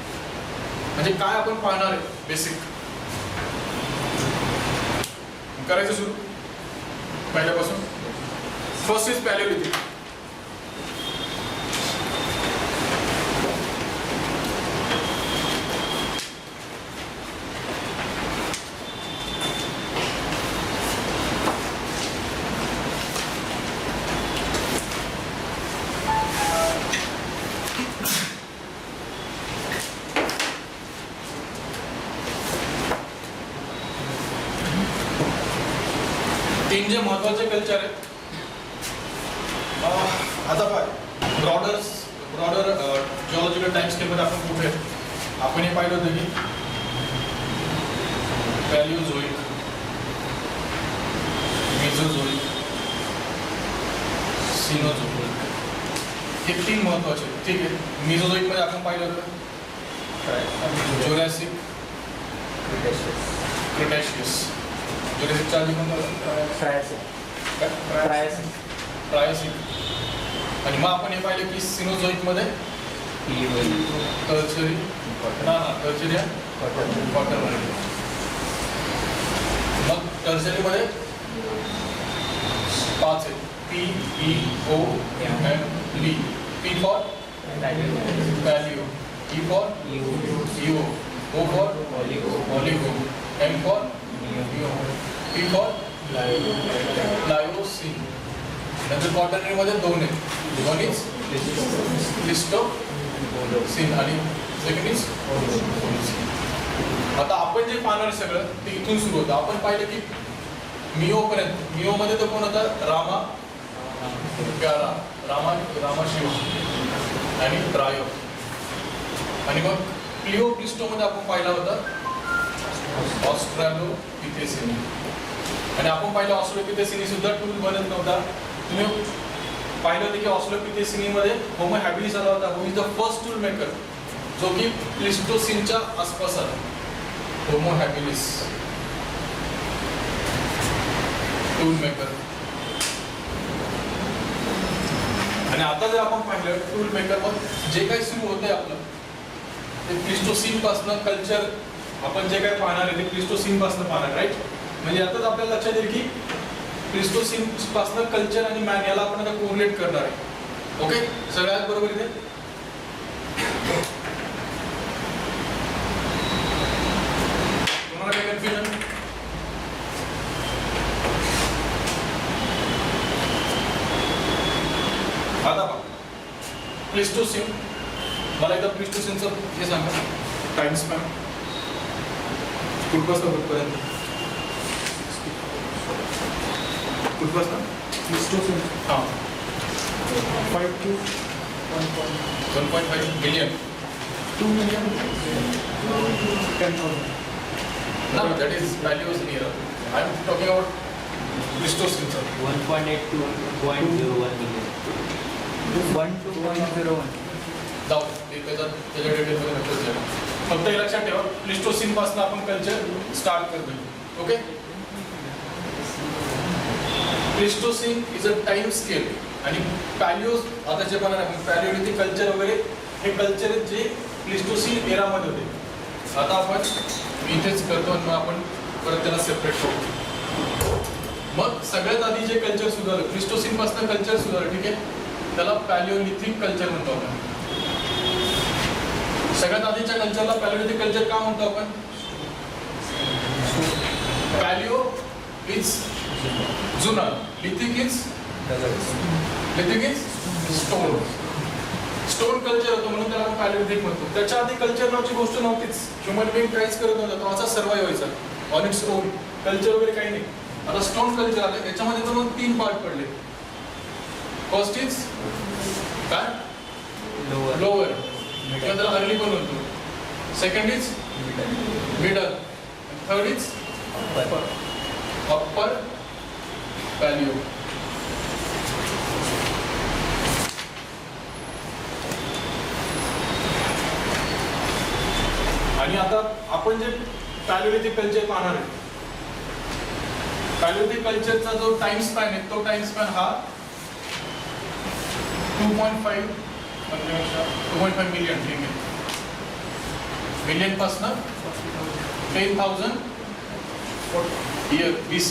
म्हणजे काय आपण पाहणार आहे बेसिक करायचं सुरू पहिल्यापासून. First is palaeolithic. तीन जे महत्वाचे कल्चर आहेत. आता पाय ब्रॉडर जिओलॉजिकल टाइम स्केलमध्ये आपण कुठे आहे? आपण हे पाहिलं होतं की पॅलिओझोइक, मेसोझोइक, सिनोझोइक हे तीन महत्वाचे आहेत. ठीक आहे. मेसोझोइक मध्ये आपण पाहिलं होतं ज्युरॅसिक, क्रिटॅशियस. ज्युरॅसिकच्या आधी कोणतं? ट्रायसिक. आणि मग आपण हे पाहिलं की सिनोझोइक मध्ये टर्शरी कॉटन मध्ये. मग टर्शरी मध्ये 5 आहेत. PEOMD. P for paleo, E for EO, O for oligo, M for neo, P for pliocene. नंतर क्वाटर्नरी मध्ये 2 आहेत. वन इज प्लिस्टोसिन आणि सेकंड इज होलोसिन. आता आपण जे पाहणार सगळं ते इथून सुरू होतं. आपण पाहिलं की मिओ पर्यंत. मिओ मध्ये तर कोण होता? रामा प्यारा, रामा शिव आणि ट्रायो. आणि मग प्लिओप्लिस्टो मध्ये आपण पाहिला होता ऑस्ट्रॅलोपिथेसिनी. आणि आपण पाहिलं ऑस्ट्रॅलोपिथेसिनी सुद्धा टूल बनत नव्हता. तुम्ही पाहिलं होतं की ऑस्ट्रॅलोपिथेसिनी मध्ये होमो हॅबिलिस आला होता. Who is the first tool maker जो की प्लिस्टोसिनच्या आसपास आला. Homo habilis tool maker. आणि आता जर आपण पाहिलं टूल मेकर मग जे काही सुरू होतंय आपलं ते प्लिस्टोसिन पासून कल्चर आपण जे काही पाहणार आहे ते प्लिस्टोसिन पासून पाहणार. राईट. म्हणजे आताच आपल्याला लक्षात येईल की प्लिस्टोसिन पासून कल्चर आणि मॅन याला आपण आता कोरिलेट करणार आहे. ओके. सगळ्यात बरोबर इथे तुम्हाला काही कन्फ्युजन? आता पहा प्लिस्टोसिन. मला एकदा प्लिस्टोसिनचं हे सांगा टाइम स्पॅन कुठपासून कुठपर्यंत? कुठपासून? प्लिस्टोसिन हां 5 to 1.5 million. 2 million 10,000. No, that is Paleocene era. I am talking about Pleistocene, sir. 1.8 to 0.01 million. 1 to 0.01. जाऊ दे, त्याच्या डिटेलमध्ये नक्कीच जाईल. फक्त हे लक्षात ठेवा प्लिस्टोसिन पासून आपण कल्चर स्टार्ट करतोय. Okay. Pleistocene is a time scale आणि पॅलिओ आता जे पण आपण पॅलिओलिथिक कल्चर वगैरे हे कल्चर आहेत जे प्लिस्टोसिन एरामध्ये होते. आता आपण इथेच करतो आणि मग आपण परत त्याला सेपरेट करू. मग सगळ्यात आधी जे कल्चर सुरू झालं प्लिस्टोसिन पासून कल्चर सुरू झालं. ठीक आहे. त्याला पॅलिओलिथिक कल्चर म्हणतो आपण. सगळ्यात आधीच्या कल्चरला पॅलिओलिथिक कल्चर का म्हणतो आपण? पॅलिओ इज जुना, lithic is stone. Stone culture होतं म्हणून त्याला आपण पॅलिओलिथिक म्हणतो. त्याच्या आधी कल्चर नावाची गोष्ट नव्हतीच. ह्युमन बिंग काहीच करत नव्हता. तो असा सर्वाइव्ह व्हायचा ऑन इट्स ओन. कल्चर वगैरे काही नाही. आता स्टोन कल्चर आलं त्याच्यामध्ये तर मग 3 पार्ट पडले. फर्स्ट इज काय? लोअर किंवा त्याला अर्ली पण म्हणतो. Second is middle. Third is upper palaeo. आणि आता आपण जे पॅलिओलिथिक कल्चर पाहणार आहे पॅलिओलिथिक कल्चरचा जो टाइम स्पॅन आहे तो टाइम स्पॅन हा 2.5 मिलियन मिलियन पासून 10,000 इयर BC.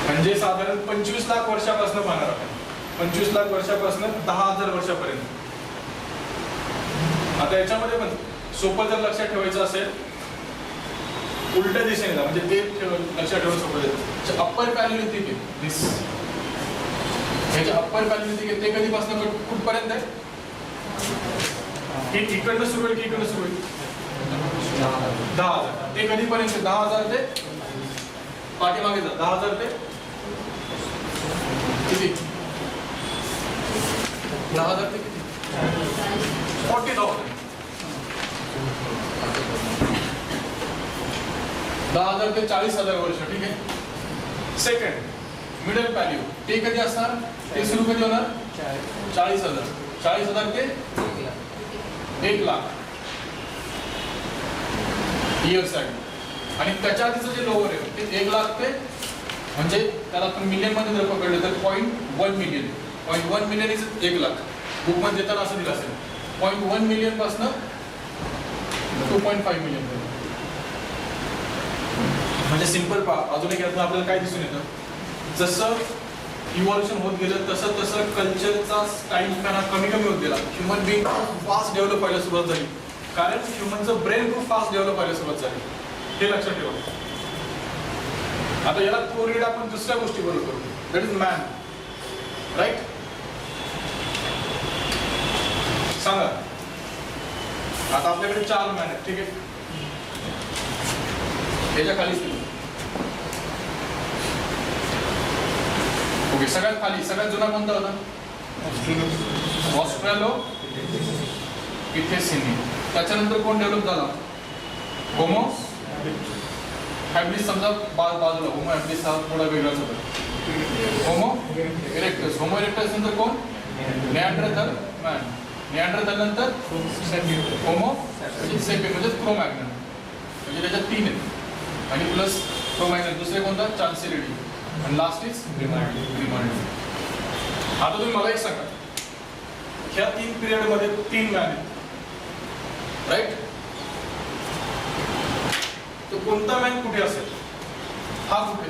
म्हणजे साधारण 25 लाख वर्षापासून पाहणार आपण. 25 लाख वर्षापासून 10,000 वर्षापर्यंत. आता याच्यामध्ये पण सोपं जर लक्षात ठेवायचं असेल उलट्या दिशेने जा म्हणजे ते लक्षात ठेवून सोपं जाईल. अप्पर पॅलिओलिथिक आहे दिस. याचे अप्पर पॅलिओलिथिक आहे ते कधीपासून कुठपर्यंत आहे? इकडनं सुरू होईल की इकडनं सुरू होईल? 10,000. ते कधीपर्यंत? 10,000 ते पाठीमागे जा. 10,000 ते किती? 10,000 ते किती? 40,000. 10,000 ते 40,000 वर्ष. ठीक आहे. सेकंड मिडल व्हॅल्यू ते कधी असणार? ते सुरू कधी होणार? 40,000. 40,000 ते 1,00,000 इयर्स आहे. आणि त्याच्या आधीचं जे लोअर आहे ते 1,00,000 ते म्हणजे त्याला आपण मिलियन मध्ये जर पकडलं तर 0.1 मिलियन. 0.1 million is 1,00,000. बुक मध्ये देताना असं दिलं असेल 0.1 मिलियन पासून 2.5 मिलियन. म्हणजे सिंपल पहा. अजून एक यातनं आपल्याला काय दिसून येतं, जसं इव्हॉल्युशन होत गेलं तसं तसं कल्चरचा टाइम स्पॅन हा कमी कमी होत गेला. ह्युमन बिंग फास्ट डेव्हलप व्हायला सुरुवात झाली, कारण ह्युमनचं ब्रेन खूप फास्ट डेव्हलप व्हायला सुरुवात झाली. हे लक्षात ठेवा. आता याला कोरिलेट आपण दुसऱ्या गोष्टी बरोबर करू. That is man. राईट. सांगा आता आपल्याकडे 4 मॅन आहेत. ठीक आहे. याच्या खाली ओके. सगळ्यात खाली सगळ्यात जुना कोणता होता? ऑस्ट्रेलोपिथेसिनी. त्याच्यानंतर कोण डेव्हलप झाला? होमो हॅबिलिस. समजा बाजूला होमो हॅबिलिस हा थोडा वेगळाच होता. Homo erectus. होमो इरेक्टस नंतर कोण? Neanderthal man. निअँडरथल नंतर होमो सेपियन म्हणजे क्रो-मॅग्नन. म्हणजे त्याच्यात 3 आहेत आणि प्लस क्रो-मॅग्नन. दुसरे कोणता? चान्सेलिडी. आणि लास्ट इज ग्रिमाल्डी. आता तुम्ही मला एक सांगा, ह्या 3 पिरियड मध्ये 3 मॅन आहेत. राईट. तो कोणता मॅन कुठे असेल? हा कुठे?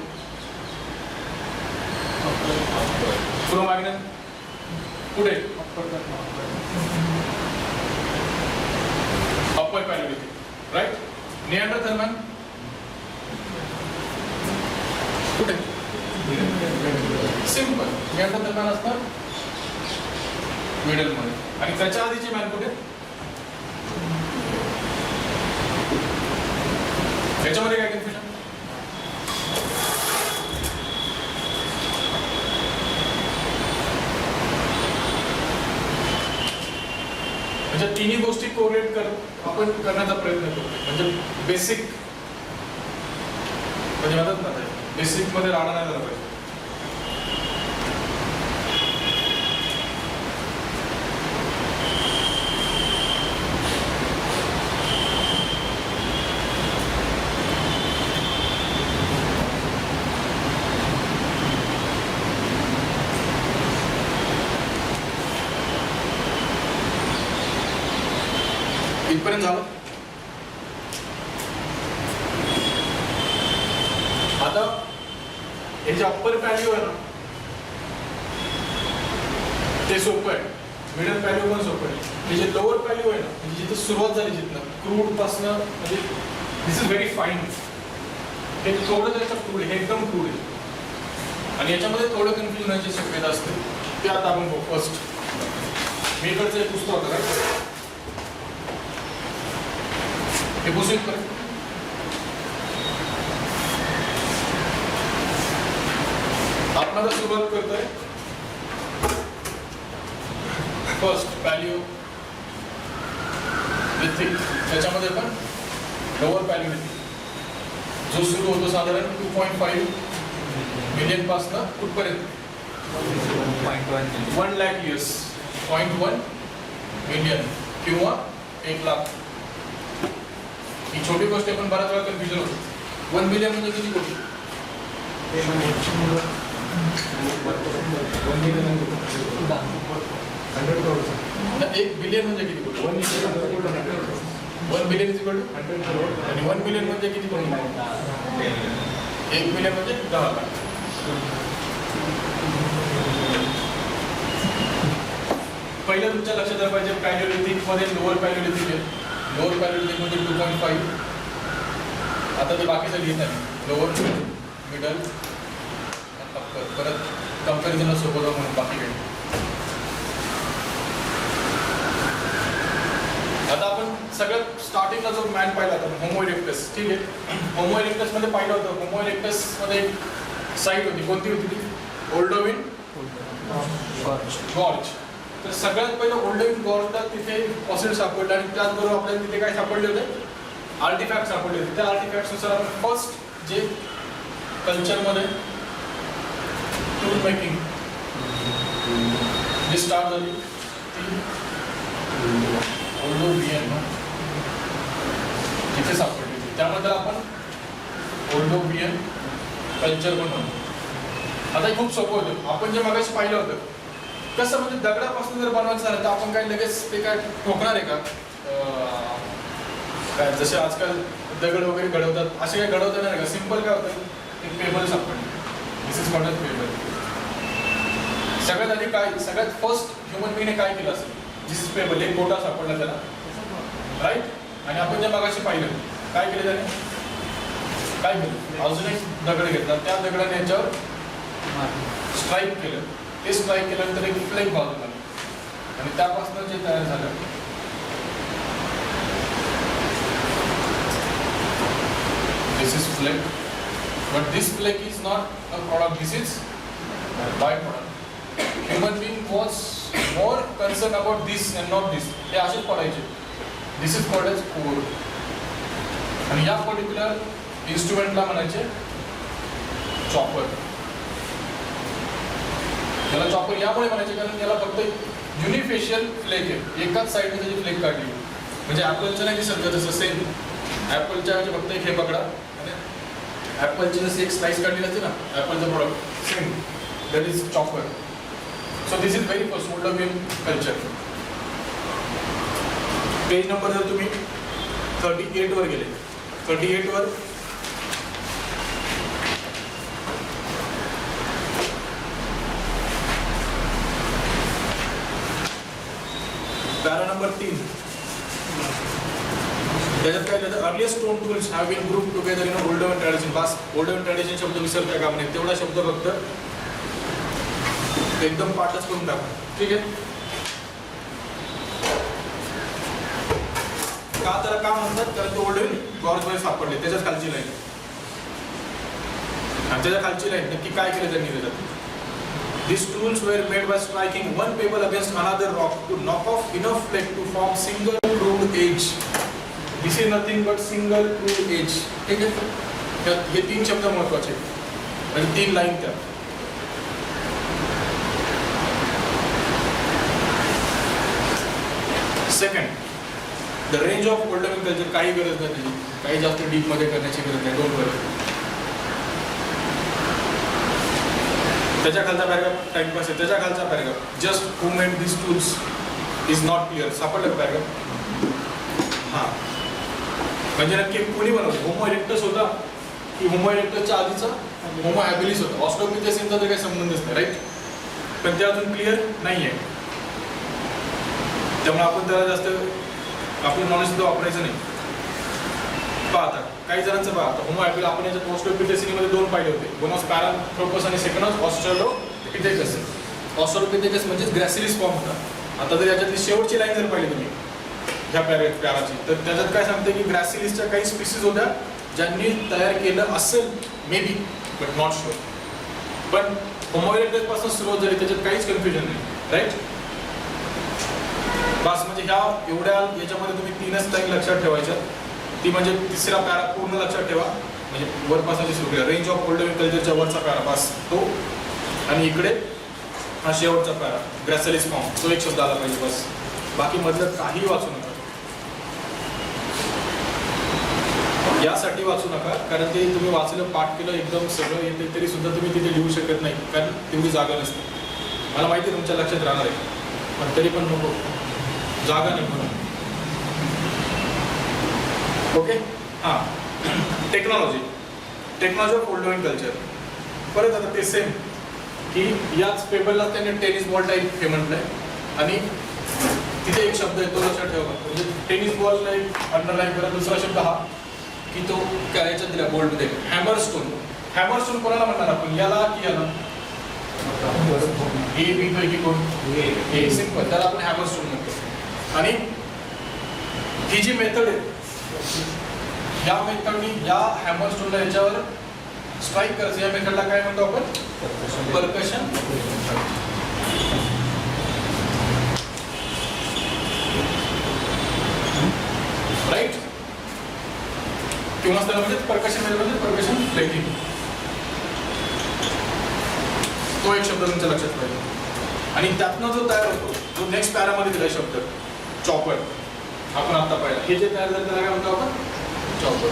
क्रो-मॅग्नन कुठे? अप्पर पॅलिओलिथिक. राईट. निअँडरथल मॅन कुठे? सिंपल. निअँडरथल मॅन असणार मिडल मध्ये. आणि त्याच्या आधीचे मॅन कुठे? याच्यामध्ये काय कन्फ्युजन? म्हणजे तिन्ही गोष्टी कोरिलेट आपण करण्याचा प्रयत्न करतो. म्हणजे बेसिक म्हणजे म्हणतात ना, बेसिक मध्ये राडा नाही झाला पाहिजे. इथपर्यंत झालं. आता हे जे अप्पर पॅलिओ आहे ना ते सोपं आहे. मिडल पॅलिओ पण सोपं आहे. हे जे लोअर पॅलिओ आहे ना, म्हणजे जिथे सुरुवात झाली जिथनं क्रूड पासनं, म्हणजे दिस इज व्हेरी फाईन. हे थोडं त्याचं क्रूड आहे, हे एकदम क्रूड आहे आणि याच्यामध्ये थोडं कन्फ्युजन होण्याची शक्यता असते. ते आता आपण बघू. फर्स्ट मी इकडचं एक पुस्तक होतं काय, हे पुस्तक करेल. आपण आता सुरुवात करतोय फर्स्ट पॅलिओ लिथिक. त्याच्यामध्ये पण लोअर पॅलिओलिथिक जो सुरू होतो साधारण 2.5 मिलियन पासून कुठपर्यंत? 1 लाख इयर्स. 0.1 मिलियन किंवा 1,00,000. ही छोटी गोष्ट आहे पण बऱ्याच वेळा कन्फ्युजन होतं. 1 मिलियन म्हणजे किती कोटी? 1 बिलियन म्हणजे किती कोटी? 1 billion is equal to 100 crore. आणि 1 मिलियन म्हणजे किती कोटी? 1 मिलियन म्हणजे 10 लाख. पहिलं तुमच्या लक्षात आलं पाहिजे पॅलिओलिथिक मध्ये लोअर पॅलिओलिथिक आहे. लोअर पॅलिओलिथिक मध्ये 2.5. आता ते बाकीचं घेत आहे लोअर मिडल अप्पर. परत कंपॅरिझन सोबत म्हणून बाकी काही. आता आपण सगळ्यात स्टार्टिंगला जो मॅन पाहिला होता होमो इरेक्टस, ठीक आहे. होमो इरेक्टस मध्ये पाहिलं होतं. होमो इरेक्टस मध्ये एक साईट होती. कोणती होती ती? ओल्डोविन गॉर्ज. तर सगळ्यात पहिलं ओल्डोविन गॉर्जला तिथे फॉसिल सापडलं आणि त्याचबरोबर आपल्याला तिथे काय सापडले होते? आर्टिफॅक्ट सापडले होते. त्या आर्टिफॅक्ट्सनुसार आपण फर्स्ट जे कल्चरमध्ये टूल मेकिंग जी स्टार्ट झाली ती ओल्डोवियन तिथे सापडली होती. त्यामध्ये आपण ओल्डोवियन कल्चर बनवलं. आता हे खूप सोपं होतं. आपण जे मगाशी पाहिलं होतं कसं, म्हणजे दगडापासून जर बनवायचं झालं तर आपण काय लगेच ते काय ठोकणार आहे का? काय जसे आजकाल दगड वगैरे घडवतात असे काय घडवता नाही का? सिंपल काय होतं, एक पेबल सापडलं. दिस इज कॉल्ड पेबल. सगळ्यात आधी काय, सगळ्यात फर्स्ट ह्युमन बीने काय केलं असेल? दिस इज पेबल. एक गोटा सापडला त्याला, राईट. आणि आपण जे मगाशी पाहिलं काय केलं त्याने? काय केलं? अजून एक दगड घेतला, त्या दगडाने याच्यावर स्ट्राईक केलं. ते स्ट्राईक केल्यानंतर एक फ्लेम बाजूला आणि त्यापासून जे तयार झालं this is flake. But this flake is not a product, this is by product. Human being was more concern about this and not this. हे असेच पडायचे. This is called as core. आणि या पर्टिक्युलर इन्स्ट्रुमेंटला म्हणायचे चॉपर. याला chopper यामुळे म्हणायचे कारण याला फक्त युनिफेशियल फ्लेक आहे. एकाच साईडने त्याची फ्लेक काढली. म्हणजे ॲपलचं नाही दिसत का जसं सेम ॲपलच्या म्हणजे फक्त एक हे पकडा आणि ॲपलची जशी एक स्लाइस काढली असते ना ॲपलचं product, same that is chopper. So this is very first Oldowan culture. Page number जर तुम्ही 38 वर गेले, 38 वर पॅरा नंबर 3 त्याच्यात काय लिहिलं? Earliest stone tools have been group together in Oldowan tradition. बस ओल्डोवियन ट्रॅडिशन शब्द विसरता कामा नये. तेवढा शब्द फक्त एकदम पाठच करून टाका, ठीक आहे. का त्याला का म्हणतात? कारण ते ओल्डोवियन गॉर्जमध्ये सापडले. त्याच्याच खालची लाईन आणि त्याच्या खालची लाईन नक्की काय केलं त्यांनी त्याच्यात? These tools were made by striking one pebble against another rock to knock off enough flake to form single grooved edge. This is nothing but single grooved edge. ठीक आहे. हे 3 शब्द महत्त्वाचे आणि 3 लाईन त्या. Second, the range of Oldowan culture. काही गरज नाही त्याची, काही जास्त डीप मध्ये करण्याची गरज नाही. डोंट वरी. त्याच्या खालचा पॅराग्राफ टाइमपास आहे. त्याच्या खालचा paragraph just who made this tools is not clear. सापडलं पॅराग्राफ? हां, म्हणजे नक्की कोणी बनवलं? होमो इरेक्टस होता की होमो इरेक्टसच्या आधीचा होमो हॅबिलिस होता? ऑस्ट्रोपिथेसिसचा तर काही संबंधच नाही, राईट. पण ते अजून क्लिअर नाही आहे. त्यामुळे आपण त्याला जास्त आपलं नॉलेज सुद्धा वापरायचं नाही. पाहता काही जणांचं पहा, आता होमो हॅबिलिस आपण याच्यात ऑस्ट्रोपिथेसिसमध्ये 2 पाहिले होते. वन ऑफ पॅराथ्रोपस आणि सेकंड ऑफ ऑस्ट्रेलोपिथेकस. ऑस्ट्रेलोपिथेकस म्हणजेच ग्रॅसिलिस फॉर्म होता. आता जर याच्यातली शेवटची लाईन जर पाहिली तुम्ही ह्या पॅराची, तर त्याच्यात काय सांगते की ग्रॅसिलिसच्या काही स्पीसीज होत्या ज्यांनी तयार केलं असेल, may be, but not sure. पण होमो इरेक्टस पासून सुरुवात झाली, त्याच्यात काहीच कन्फ्युजन नाही, राईट. बस म्हणजे ह्या एवढ्या याच्यामध्ये तुम्ही 3च लाईन लक्षात ठेवायच्या. ती म्हणजे तिसरा पॅरा पूर्ण लक्षात ठेवा. म्हणजे वरपासून सुरू केला रेंज ऑफ ओल्डोवियन कल्चरच्या वरचा पॅरा पास तो, आणि इकडे हा शेवटचा पॅरा ग्रॅसिलिस फॉर्म, तो एक शब्द आला पाहिजे बस. बाकी मधलं काही वाचू नका. यासाठी वाचू नका कारण ते तुम्ही वाचलं, पाठ केलं, एकदम सगळं येते तरी सुद्धा तुम्ही तिथे लिहू शकत नाही कारण तेवढी जागा नसते. मला माहिती आहे तुमच्या लक्षात राहणार आहे, पण तरी पण नको, जागा नाही म्हणून. ओके. हां, टेक्नॉलॉजी ऑफ ओल्डोवियन कल्चर. परत आता ते सेम की याच पेपरला त्यांनी टेनिस बॉल टाईप हे म्हटलं आहे आणि तिथे एक शब्द आहे तो लक्षात ठेवा. म्हणजे टेनिस बॉलला एक अंडरलाईन करा. दुसरा शब्द हा की तो काय याच्यात दिला बोल्डमध्ये, हॅमरस्टोन. हॅमरस्टोन कोणाला म्हणणार आपण, याला की याला? ए बी पैकी कोण? ए. सिंपल, त्याला आपण हॅमरस्टोन म्हणतो. आणि ही जी मेथड आहे, या मेथडनी या हॅमर स्टोनला याच्यावर स्ट्राईक करायचं, या मेथडला काय म्हणतो आपण? परकशन. राईट. किंवा त्याला म्हणजे परकशन म्हणजे परकशन फ्लेकिंग. तो एक शब्द तुमच्या लक्षात पाहिजे. आणि त्यातनं जो तयार होतो, जो नेक्स्ट पॅरामध्ये दिला शब्द चॉपर, आपण आता पाहिला, हे जे तयार झालं त्याला काय म्हणतो आपण? चॉपर.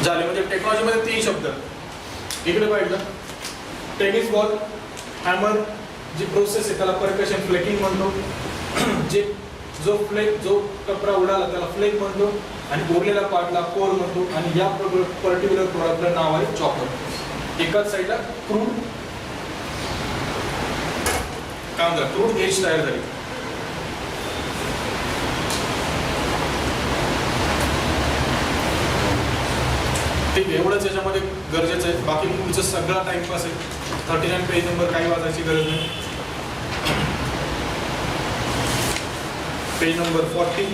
झाले. म्हणजे टेक्नॉलॉजीमध्ये 3 शब्द इकडे पाहिलं. टेनिस बॉल, हॅमर, जी प्रोसेस आहे त्याला परकशन फ्लेकिंग म्हणतो. जो टपरा उडाला त्याला फ्लेक म्हणतो, आणि उरलेल्या पार्टला कोर म्हणतो. आणि या पर्टिक्युलर प्रोडक्टचं नाव आहे चॉपर. एकाच साईडला क्रूड कांदा, क्रूड एज तयार झाली. ठीक आहे, एवढंच याच्यामध्ये गरजेचं आहे. बाकी तुमचं सगळा टाइमपास आहे. 39 पेज नंबर काही वाचायची गरज नाही. Page number 40.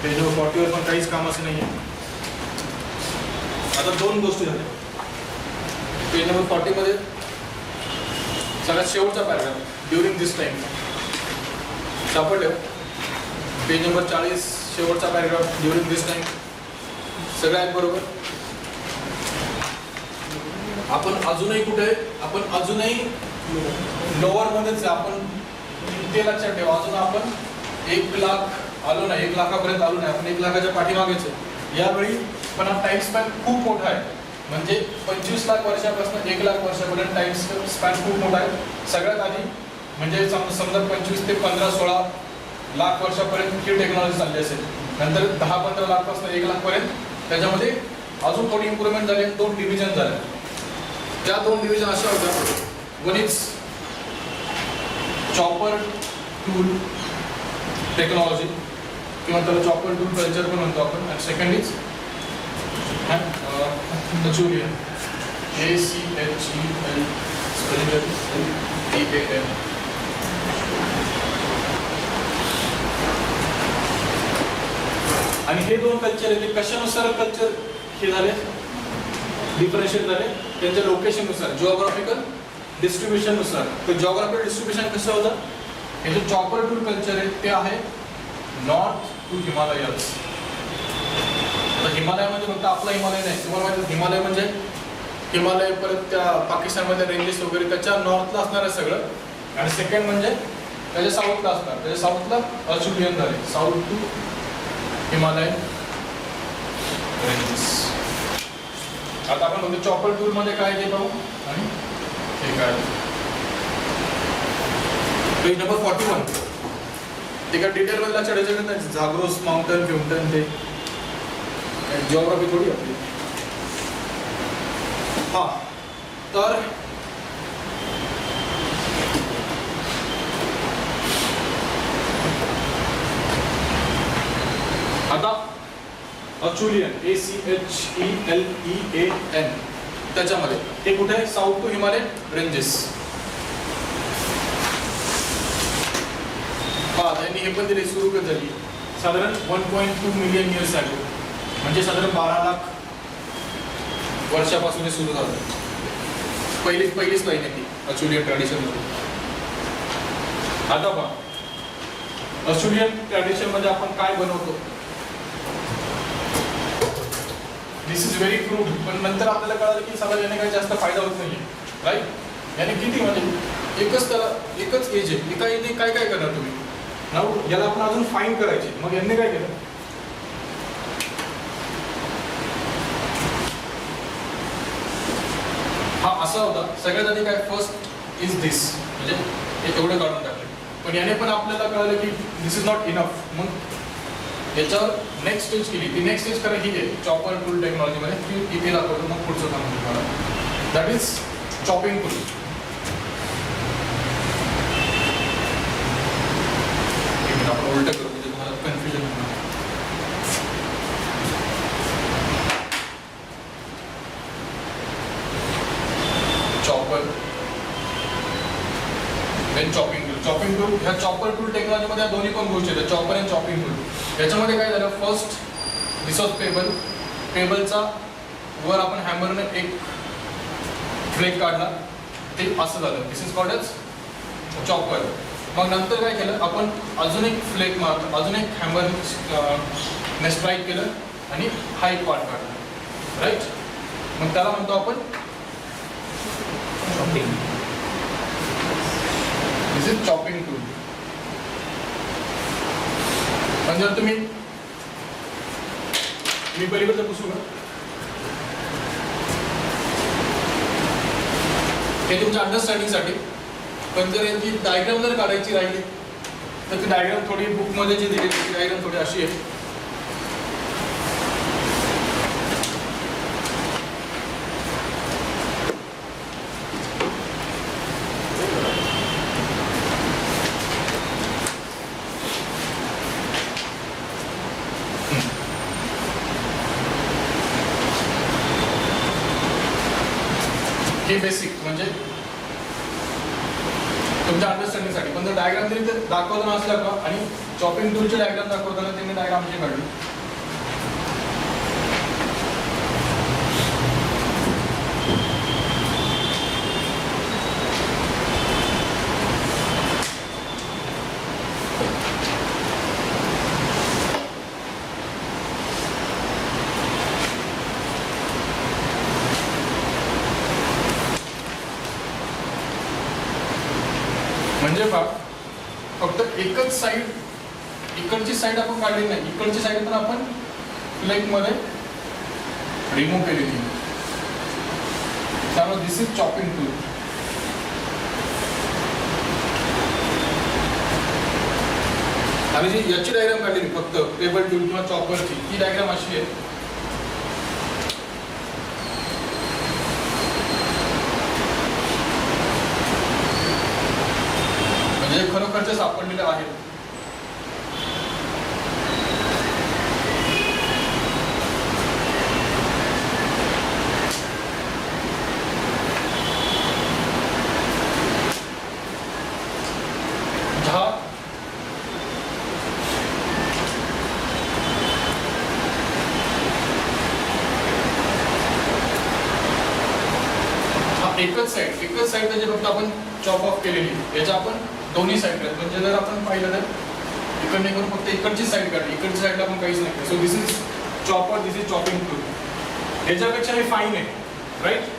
पेज नंबर 40 वर पण काहीच कामाचं नाही आहे. आता 2 गोष्टी झाल्या. पेज नंबर 40 मध्ये सगळ्यात शेवटचा पॅराग्राफ, ड्युरिंग दिस टाइम सापडलं. पेज नंबर 40 शेवटचा पॅराग्राफ, ड्युरिंग दिस टाइम. सगळ्यात बरोबर. आपण अजूनही कुठे आहे? आपण अजूनही लोअर मध्येच. आपण ते लक्षात ठेवा, अजून आपण 1 लाख आलो नाही, 1 लाखापर्यंत आलो नाही. आपण 1 लाखाच्या पाठीमागेच आहे यावेळी. पण हा टाइम स्पॅन खूप मोठा आहे. म्हणजे 25 लाख वर्षापासून 1 लाख वर्षापर्यंत टाइम स्पॅन खूप मोठा आहे. सगळ्यात आधी म्हणजे समजा 25 ते 15-16 लाख वर्षापर्यंत ही टेक्नॉलॉजी चालली असेल. नंतर 10-15 लाखपासून 1 लाखपर्यंत त्याच्यामध्ये अजून थोडी इम्प्रूव्हमेंट झाली. 2 डिव्हिजन झाले. त्या 2 डिव्हिजन अशा होत्या. One is chopper tool technology, किंवा त्याला चॉपर टूल कल्चर पण म्हणतो आपण. आणि सेकंड इज अचुलियन, ACHEL SPELLING आणि हे 2 कल्चर आहेत, ते कशानुसार कल्चर हे झाले, डिफरन्शिएट झाले? त्यांच्या लोकेशननुसार, जिओग्राफिकल डिस्ट्रीब्युशननुसार. तर जिओग्राफिकल डिस्ट्रीब्युशन कसं होतं? हे जे चॉपर टूल कल्चर आहे ते आहे नॉर्थ टू हिमालयस. तर हिमालयामध्ये फक्त आपला हिमालय नाही, तुम्हाला माहिती हिमालय म्हणजे हिमालय, परत त्या पाकिस्तानमधल्या रेंजेस वगैरे त्याच्या नॉर्थला असणार आहे सगळं. आणि सेकंड म्हणजे त्याच्या साऊथला असणार. त्याच्या साऊथला अचुलियन झाले, साऊथ टू हिमालय रेंजेस. आता आपण म्हणजे चॉपर टूल मध्ये काय ते पाहू आणि हे काय. Page number 41. ते काय डिटेल मध्ये लक्षात ठेवायचं नाही. झाग्रोस माउंटन फिउंटन ते जिओग्राफी थोडी आपली. हा, तर आता अचुलियन, ACHELEAN, त्याच्यामध्ये ते कुठे आहे? South to Himalaya ranges. त्यांनी हे पण दिले, सुरू कधी झाली साधारण 1.2 मिलियन इयर्स अगो, म्हणजे साधारण 12 लाख वर्षापासून हे सुरू झालं. पहिलीच लाईन आहे ती अचुलियन ट्रॅडिशन मध्ये. आता पहा, अचुलियन ट्रॅडिशन मध्ये आपण काय बनवतो. दिस इज व्हेरी क्रूड. पण नंतर आपल्याला कळालं की सगळं याने काही जास्त फायदा होत नाहीये. राईट. याने किती म्हणजे एकच एज आहे. एका एजने काय काय करणार तुम्ही? नाव याला आपण अजून फाईन करायचे. मग यांनी काय केलं? हा असा होता सगळ्यात आधी काय, फर्स्ट इज दिस, म्हणजे हे तेवढं काढून टाकले. पण याने पण आपल्याला कळलं की दिस इज नॉट इनफ. मग याच्यावर नेक्स्ट स्टेज केली. ती नेक्स्ट स्टेज करा ही आहे चॉपर टूल टेक्नॉलॉजीमध्ये. ती इथे दाखवतो, मग पुढचं सांगतो तुम्हाला. That is chopping tool. आपण उलट करू म्हणजे तुम्हाला कन्फ्युजन होणार. Chopper. When आणि चॉपिंग टूल. चॉपिंग टूल ह्या चॉपर टूल टेक्नॉलॉजीमध्ये या दोन्ही पण गोष्टी आहेत, चॉपर आणि चॉपिंग टूल. याच्यामध्ये काय झालं, फर्स्ट दिस वॉज पेबल. पेबलचा वर आपण हॅमरने एक फ्लेक काढला, ते असं झालं, this is called age chopper. मग नंतर काय केलं आपण, अजून एक फ्लेक मारलं, अजून एक हॅमर ने स्ट्राईक केलं आणि हा एक पार्ट काढला, राईट. मग त्याला म्हणतो आपण chopping. This is chopping tool. पण जर तुम्ही, मी पलीकडचं पुसू का, हे तुमच्या अंडरस्टँडिंगसाठी. पण जर याची डायग्राम जर काढायची राहिली तर ती डायग्राम थोडी बुकमध्ये जी दिली ती डायग्राम थोडी अशी आहे. हे बेसिक म्हणजे तुमच्या अंडरस्टँडिंगसाठी. पण जर डायग्राम तरी ते दाखवताना असला का, आणि चॉपिंग टूलचे डायग्राम दाखवताना त्यांनी डायग्राम अशी काढली. म्हणजे फक्त एकच साईड, इकडची साईड आपण काढली नाही, इकडची साईड पण आपण फ्लेकमध्ये रिमूव्ह केलेली. त्यामुळे दिस इज चॉपिंग टूल. आणि जी याची डायग्राम काढलेली फक्त टेबल टूल किंवा चॉपरची, ही डायग्राम अशी आहे. म्हणजे खरोखरचे सापडलेले आहेत. एकच साईड त्याची फक्त आपण चॉप ऑफ केलेली, याच्या आपण दोन्ही साईड आहेत. म्हणजे जर आपण पाहिलं तर इकडने करून फक्त इकडची साईड काढली, इकडच्या साईडला आपण काहीच नाही. So this is chopper, this is chopping tool. याच्यापेक्षा हे फाईन आहे, राईट.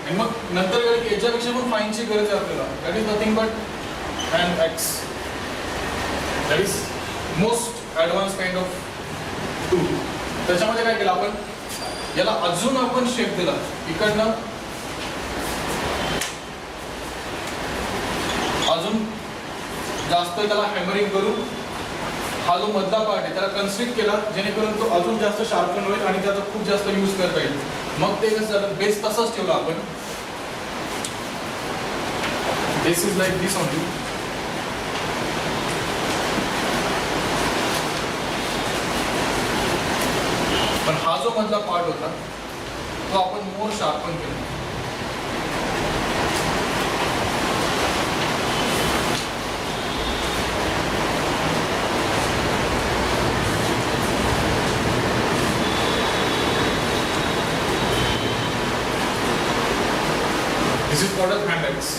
आणि मग नंतर काय की याच्यापेक्षा पण फाईनची गरज आहे आपल्याला. That is nothing but hand axe. That is most advance kind of tool. त्याच्यामध्ये काय केलं आपण, याला अजून आपण शेप दिला. इकडनं अजून जास्त त्याला हॅमरिंग करून हा जो मधला पार्ट आहे त्याला कन्स्ट्रिक्ट केला, जेणेकरून तो अजून जास्त शार्पन होईल आणि त्याचा खूप जास्त यूज करता येईल. मग ते कसं झालं, बेस तसाच ठेवला आपण. Base is like this only. पण हा जो मधला पार्ट होता तो आपण मोर शार्पन केला. This is called as hand axe.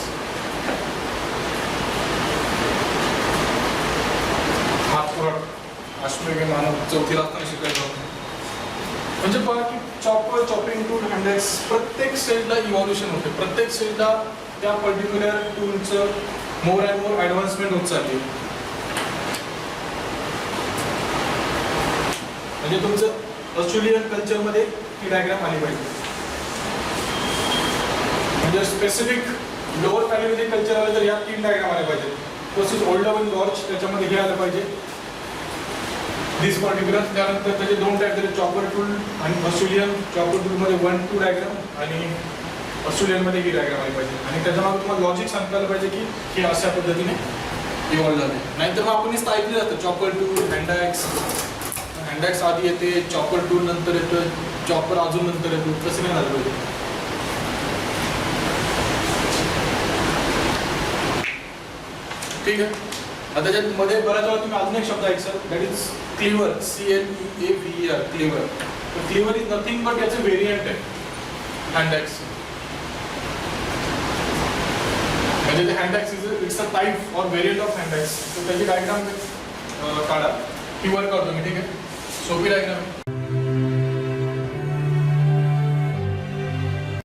हात पुरट अष्टवेगी मानव चौथीला असताना शिकायचं. म्हणजे पहा की chopper, chopping tool, hand axe प्रत्येक स्टेजला इव्हॉल्युशन होते. प्रत्येक स्टेजला त्या पर्टिक्युलर टूलचं मोर अँड मोर ॲडव्हान्समेंट होत चालली. म्हणजे तुमचं ऑस्ट्रेलियन कल्चरमध्ये ही डायग्राम आली पाहिजे. म्हणजे स्पेसिफिक लोअर पॅलिओलिथिक कल्चर आलं तर या 3 डायग्राम आल्या पाहिजेत. तसेच ओल्ड वन लॉर्ज त्याच्यामध्ये हे आलं पाहिजे दिस पर्टिक्युलर. त्यानंतर त्याचे 2 टाईप झाले, चॉपर टूल आणि ऑस्ट्रेलियन. चॉपर टूलमध्ये 1-2 डायग्राम आणि ऑस्ट्रेलियनमध्ये ही डायग्राम आली पाहिजे. आणि त्याच्यामध्ये तुम्हाला लॉजिक सांगता आलं पाहिजे की हे अशा पद्धतीने इव्हॉल्व झाले. नाहीतर मग आपण नुसतं ऐकलं जातं चॉपर टूल, हँड ॲक्स. हँड ॲक्स आधी येते, चॉपर टूल नंतर येतं, चॉपर अजून नंतर येतो. तसं नाही झालं पाहिजे. ठीक आहे. आता त्याच्यात मध्ये बऱ्याच वेळा तुम्ही अजून एक शब्द ऐकसाल, that is cleaver, CLEAVER, cleaver. तर क्लिव्हर इज नथिंग बट याचे व्हेरियंट आहे हँड ॲक्स. म्हणजे ते hand axe it's a type or variant of hand axe. तर त्याची डायग्राम काढा, ती वर करतो मी, ठीक आहे. सोपी डायग्राम आहे.